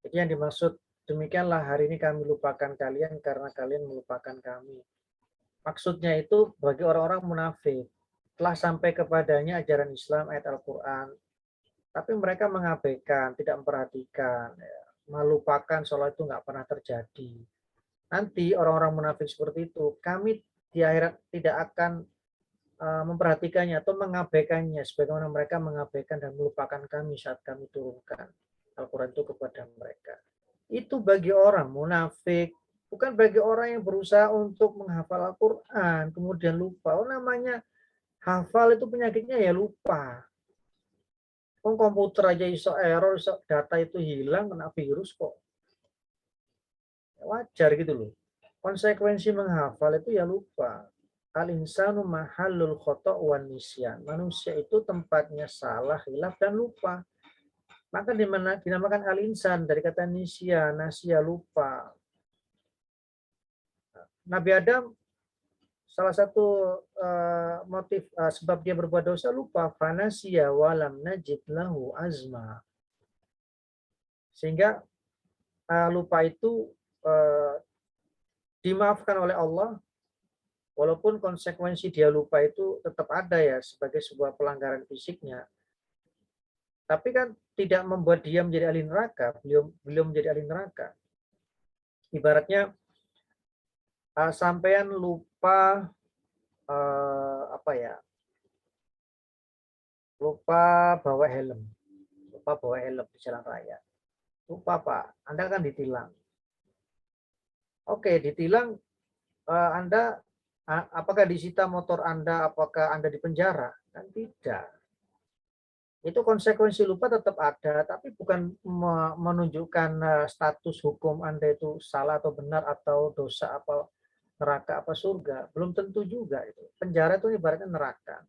Jadi yang dimaksud demikianlah hari ini kami lupakan kalian karena kalian melupakan kami. Maksudnya itu bagi orang-orang munafik, telah sampai kepadanya ajaran Islam, ayat Al-Quran, tapi mereka mengabaikan, tidak memperhatikan, ya, melupakan sholat itu nggak pernah terjadi. Nanti orang-orang munafik seperti itu, kami di akhirat tidak akan memperhatikannya atau mengabaikannya, sebagaimana mereka mengabaikan dan melupakan kami saat kami turunkan Al-Quran itu kepada mereka. Itu bagi orang munafik, bukan bagi orang yang berusaha untuk menghafal Al-Quran, kemudian lupa. Namanya hafal itu penyakitnya ya lupa. Komputer aja iso error, iso data itu hilang, kena virus kok. Wajar gitu loh. Konsekuensi menghafal itu ya lupa. Al-insanu mahallul khoto' wan nisyan. Manusia itu tempatnya salah, hilaf, dan lupa. Maka dinamakan al-insan dari kata nisya, nasya, lupa. Nabi Adam salah satu motif sebab dia berbuat dosa lupa, fanasiya walam najid lahu azma. Sehingga lupa itu dimaafkan oleh Allah, walaupun konsekuensi dia lupa itu tetap ada ya sebagai sebuah pelanggaran fisiknya. Tapi kan tidak membuat dia menjadi ahli neraka, beliau menjadi ahli neraka. Ibaratnya sampean lupa lupa bawa helm di jalan raya. Lupa Pak, Anda kan ditilang. Oke, ditilang, Anda apakah disita motor Anda, apakah Anda dipenjara? Kan tidak. Itu konsekuensi lupa tetap ada, tapi bukan menunjukkan status hukum Anda itu salah atau benar atau dosa apa neraka apa surga. Belum tentu juga itu. Penjara itu ibaratnya neraka.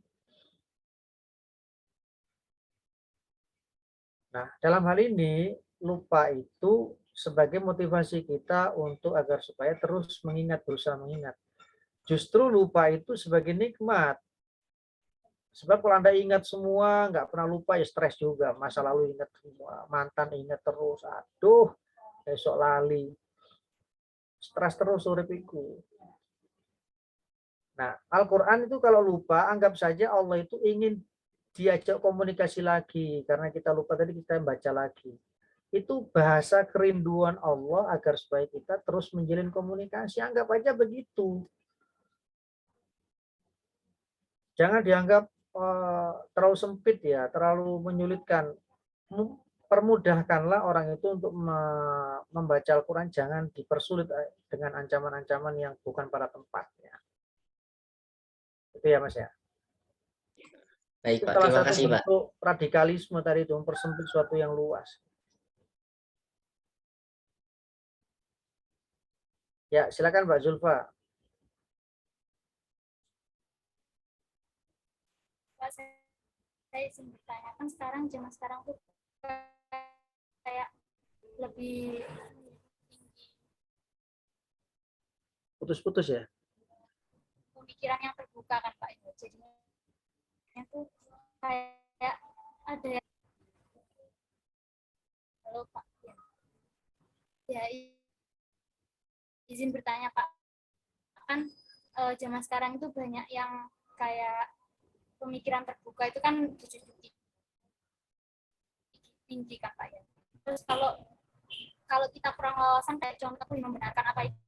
Nah, dalam hal ini lupa itu sebagai motivasi kita untuk agar supaya terus mengingat, berusaha mengingat. Justru lupa itu sebagai nikmat. Sebab kalau Anda ingat semua, nggak pernah lupa, ya stres juga. Masa lalu ingat semua, mantan ingat terus. Aduh, besok lali. Stres terus urip iku. Nah, Al-Quran itu kalau lupa, anggap saja Allah itu ingin diajak komunikasi lagi. Karena kita lupa tadi, kita baca lagi. Itu bahasa kerinduan Allah agar supaya kita terus menjalin komunikasi. Anggap aja begitu. Jangan dianggap terlalu sempit ya, terlalu menyulitkan. Permudahkanlah orang itu untuk membaca Al-Quran, jangan dipersulit dengan ancaman-ancaman yang bukan pada tempatnya. Itu ya Mas ya. Baik, Itu Pak. salah Terima satu kasih, Pak. bentuk radikalisme tadi itu, mempersempit sesuatu yang luas. Ya, silakan Mbak Zulfa. Pak, saya izin bertanya, kan sekarang zaman sekarang tuh kayak lebih tinggi Putus-putus ya. pemikiran yang terbuka kan Pak, jadinya tuh kayak ada yang halo Pak ya, izin bertanya Pak, kan zaman sekarang itu banyak yang kayak pemikiran terbuka itu kan tinggi kan Pak ya. Terus kalau kita kurang wawasan, kayak contoh membenarkan apa itu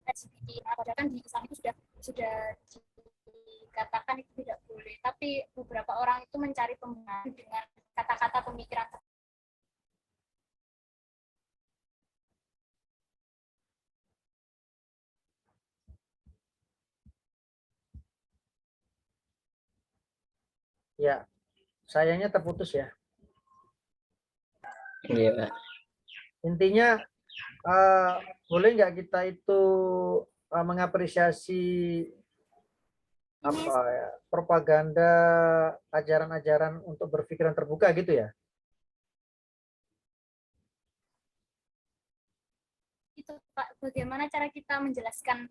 LGBT, padahal kan di Islam itu sudah dikatakan itu tidak boleh, tapi beberapa orang itu mencari pembenaran dengan kata-kata pemikiran. Ya, sayangnya terputus ya. Iya, Pak. Intinya boleh nggak kita itu mengapresiasi apa ya, propaganda ajaran-ajaran untuk berpikiran terbuka gitu ya? Itu Pak, bagaimana cara kita menjelaskan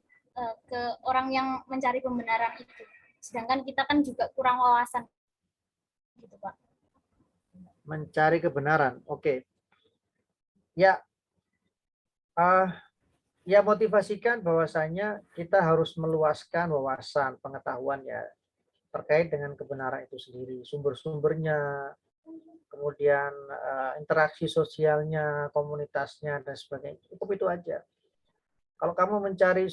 ke orang yang mencari pembenaran itu, sedangkan kita kan juga kurang wawasan gitu Pak. Mencari kebenaran, oke. Ya, ya motivasikan bahwasanya kita harus meluaskan wawasan pengetahuan ya terkait dengan kebenaran itu sendiri, sumber-sumbernya, kemudian interaksi sosialnya, komunitasnya dan sebagainya. Cukup itu aja. Kalau kamu mencari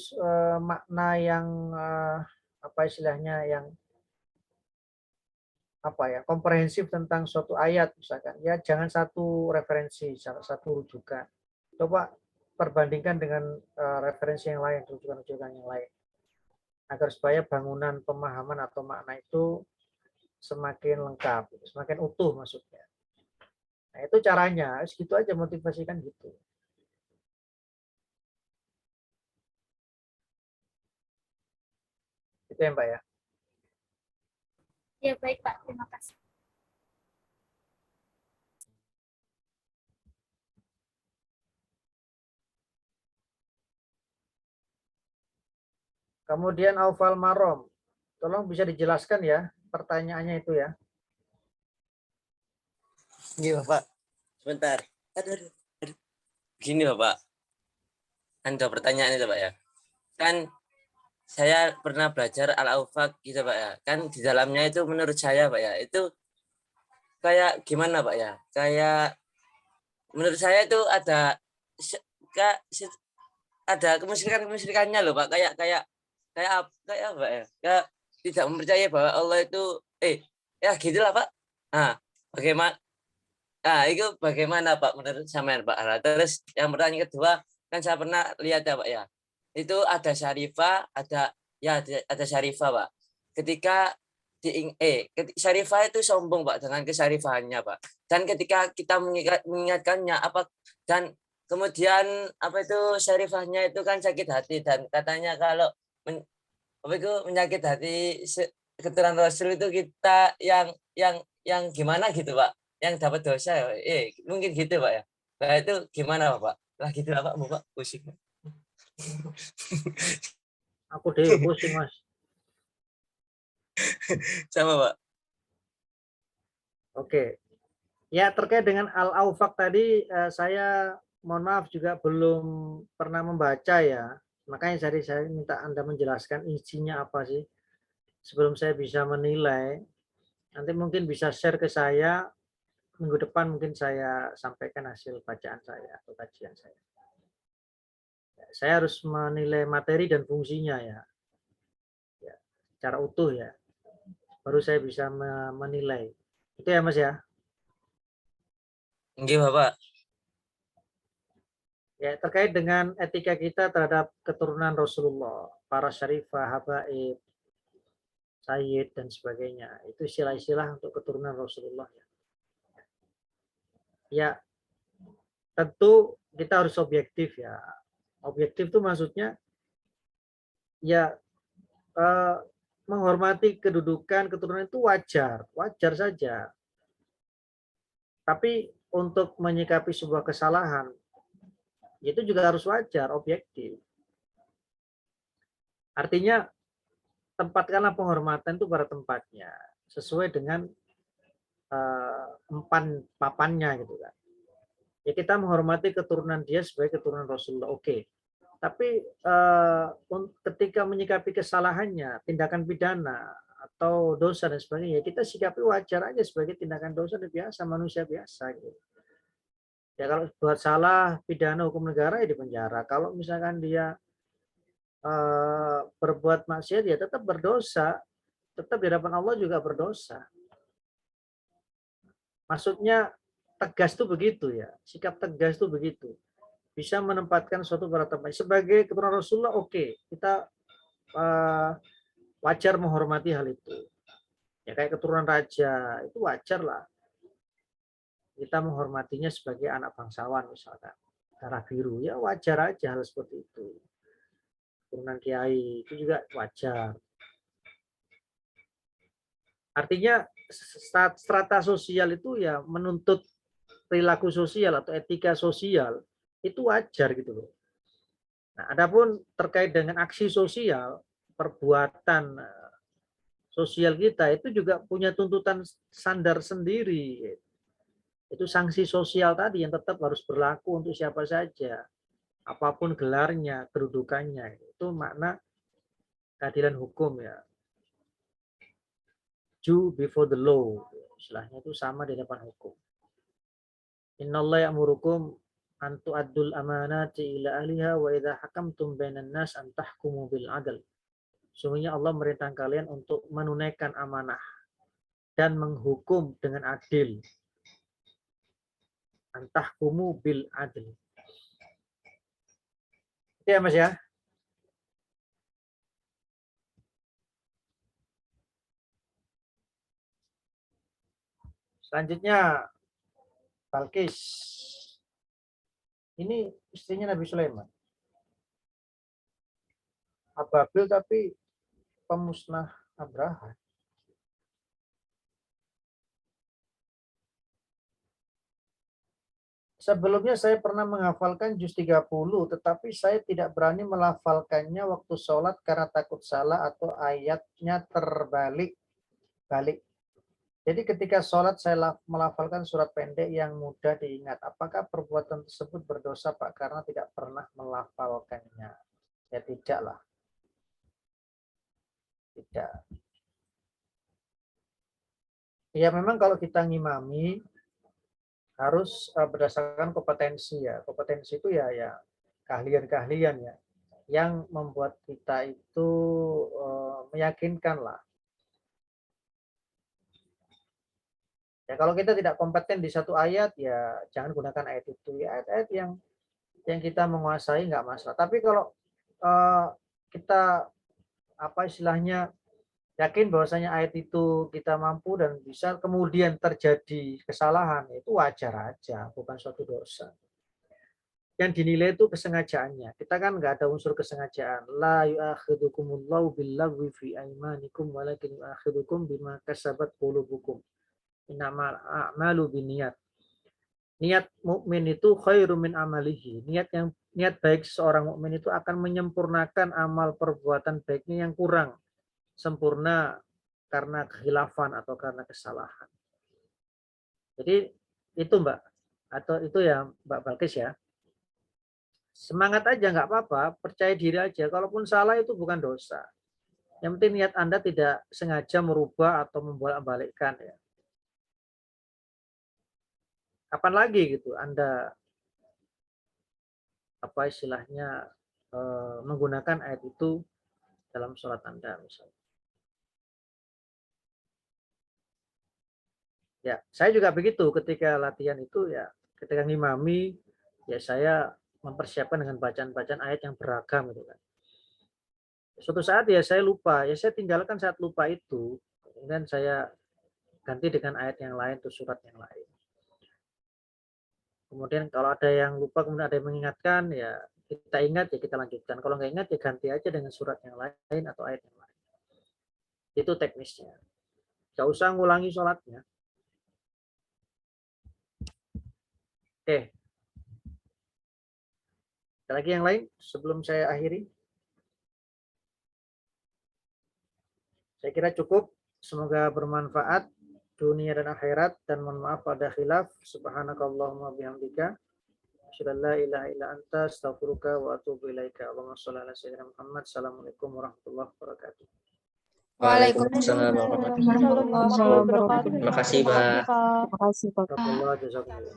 makna yang apa istilahnya, yang apa ya, komprehensif tentang suatu ayat misalkan, ya jangan satu referensi, satu rujukan. Coba perbandingkan dengan referensi yang lain, rujukan-rujukan yang lain, agar supaya bangunan pemahaman atau makna itu semakin lengkap, semakin utuh maksudnya. Nah, itu caranya, segitu aja, motivasikan gitu. Itu ya Mbak ya. Ya baik Pak, terima kasih. Kemudian Aufal Marom, tolong bisa dijelaskan ya pertanyaannya itu ya. Iya Bapak, sebentar. Aduh. Gini Bapak, ada pertanyaan itu Pak ya. Kan saya pernah belajar Al-Awfaq gitu Pak ya. Kan di dalamnya itu menurut saya Pak ya, itu kayak gimana Pak ya? Kayak menurut saya itu ada kemusyrikannya loh Pak. Kayak apa ya? Kayak tidak mempercayai bahwa Allah itu ya gitulah Pak. Nah, bagaimana? Nah, itu bagaimana Pak menurut sampean Pak? Terus yang pertanyaan kedua, kan saya pernah lihat ya Pak ya. Itu ada syarifah, ada syarifah Pak. Ketika syarifah itu sombong Pak dengan kesyarifahannya Pak. Dan ketika kita mengingatkannya dan kemudian syarifahnya itu kan sakit hati, dan katanya kalau menyakit hati keturunan Rasul itu kita yang gimana gitu Pak, yang dapat dosa mungkin gitu Pak ya. Nah itu gimana Pak? Lah gitu Pak, pusing. Aku deh pusing, Mas. Sama, Pak. Oke. Ya, terkait dengan al-awfaq tadi, saya mohon maaf juga belum pernah membaca ya. Makanya saya minta Anda menjelaskan isinya apa sih, sebelum saya bisa menilai. Nanti mungkin bisa share ke saya, minggu depan mungkin saya sampaikan hasil bacaan saya atau kajian saya. Saya harus menilai materi dan fungsinya ya, secara utuh ya. Baru saya bisa menilai. Itu ya, Mas ya. Nggih, Bapak. Ya, terkait dengan etika kita terhadap keturunan Rasulullah, para syarifah, habaib, sayyid, dan sebagainya. Itu istilah-istilah untuk keturunan Rasulullah. Ya, tentu kita harus objektif ya. Objektif itu maksudnya ya menghormati kedudukan keturunan itu wajar saja. Tapi untuk menyikapi sebuah kesalahan, itu juga harus wajar, objektif. Artinya, tempatkanlah penghormatan itu pada tempatnya, sesuai dengan empan papannya gitu kan. Ya kita menghormati keturunan dia sebagai keturunan Rasulullah, oke. Tapi ketika menyikapi kesalahannya, tindakan pidana atau dosa dan sebagainya, kita sikapi wajar aja sebagai tindakan dosa biasa, manusia biasa gitu. Ya kalau buat salah pidana hukum negara ya di penjara. Kalau misalkan dia berbuat maksiat ya tetap berdosa, tetap di hadapan Allah juga berdosa. Maksudnya tegas itu begitu ya, sikap tegas itu begitu. Bisa menempatkan suatu pada tempatnya. Sebagai keturunan Rasulullah, oke, kita wajar menghormati hal itu. Ya kayak keturunan raja, itu wajar lah. Kita menghormatinya sebagai anak bangsawan misalkan. Darah biru, ya wajar aja hal seperti itu. Keturunan kiai, itu juga wajar. Artinya strata sosial itu ya menuntut perilaku sosial atau etika sosial, itu wajar gitu loh. Nah, adapun terkait dengan aksi sosial, perbuatan sosial kita itu juga punya tuntutan standar sendiri. Itu sanksi sosial tadi yang tetap harus berlaku untuk siapa saja. Apapun gelarnya, kedudukannya. Itu makna keadilan hukum ya. Due before the law. Istilahnya itu sama di depan hukum. Innallaha ya'murukum an tu'addul amanati ila ahliha wa idza hakamtum bainan nas an tahkumu bil adl. Sungguhnya Allah merintahkan kalian untuk menunaikan amanah dan menghukum dengan adil. Antahkumu bil adl. Itu ya Mas ya. Selanjutnya Balkis. Ini istrinya Nabi Sulaiman. Ababil tapi pemusnah Abraha. Sebelumnya saya pernah menghafalkan juz 30, tetapi saya tidak berani melafalkannya waktu sholat karena takut salah atau ayatnya terbalik. Jadi ketika sholat saya melafalkan surat pendek yang mudah diingat. Apakah perbuatan tersebut berdosa Pak karena tidak pernah melafalkannya? Ya tidaklah. Tidak. Ya memang kalau kita ngimami harus berdasarkan kompetensi ya. Kompetensi itu ya keahlian-keahlian ya yang membuat kita itu meyakinkan lah. Ya kalau kita tidak kompeten di satu ayat ya jangan gunakan ayat itu. Ya ayat-ayat yang kita menguasai nggak masalah. Tapi kalau kita apa istilahnya yakin bahwasanya ayat itu kita mampu dan bisa kemudian terjadi kesalahan, itu wajar aja, bukan suatu dosa. Yang dinilai itu kesengajaannya. Kita kan nggak ada unsur kesengajaan. La yu'akhidukumullahu billaghwi fi aimanikum walakin yu'akhidukum bima kasabat qulubukum. Innamal a'malu binniyat. niat mukmin itu khairum min amalihi. Niat baik seorang mukmin itu akan menyempurnakan amal perbuatan baiknya yang kurang sempurna karena kekhilafan atau karena kesalahan. Jadi itu Mbak, atau itu ya Mbak Balkis ya. Semangat aja nggak apa-apa, percaya diri aja. Kalaupun salah itu bukan dosa. Yang penting niat Anda tidak sengaja merubah atau membolak-balikkan ya. Kapan lagi gitu Anda apa istilahnya menggunakan ayat itu dalam sholat Anda misalnya. Ya, saya juga begitu ketika latihan itu ya, ketika ngimami ya saya mempersiapkan dengan bacaan-bacaan ayat yang beragam gitu kan. Suatu saat ya saya lupa, ya saya tinggalkan saat lupa itu, kemudian saya ganti dengan ayat yang lain atau surat yang lain. Kemudian kalau ada yang lupa kemudian ada yang mengingatkan ya kita ingat ya kita lanjutkan. Kalau nggak ingat ya ganti aja dengan surat yang lain atau ayat yang lain. Itu teknisnya. Nggak usah ngulangi sholatnya. Oke. Ada lagi yang lain sebelum saya akhiri? Saya kira cukup. Semoga bermanfaat dunia dan akhirat, dan mohon maaf pada khilaf. Subhanakallahumma bihamdika asyhadu an la ilaha illa anta astaghfiruka wa atubu ilaika. Allahumma shalli ala sayyidina Muhammad. Assalamualaikum warahmatullahi wabarakatuh. Waalaikumsalam warahmatullahi wabarakatuh. Terima kasih, Pak. Jazakallah.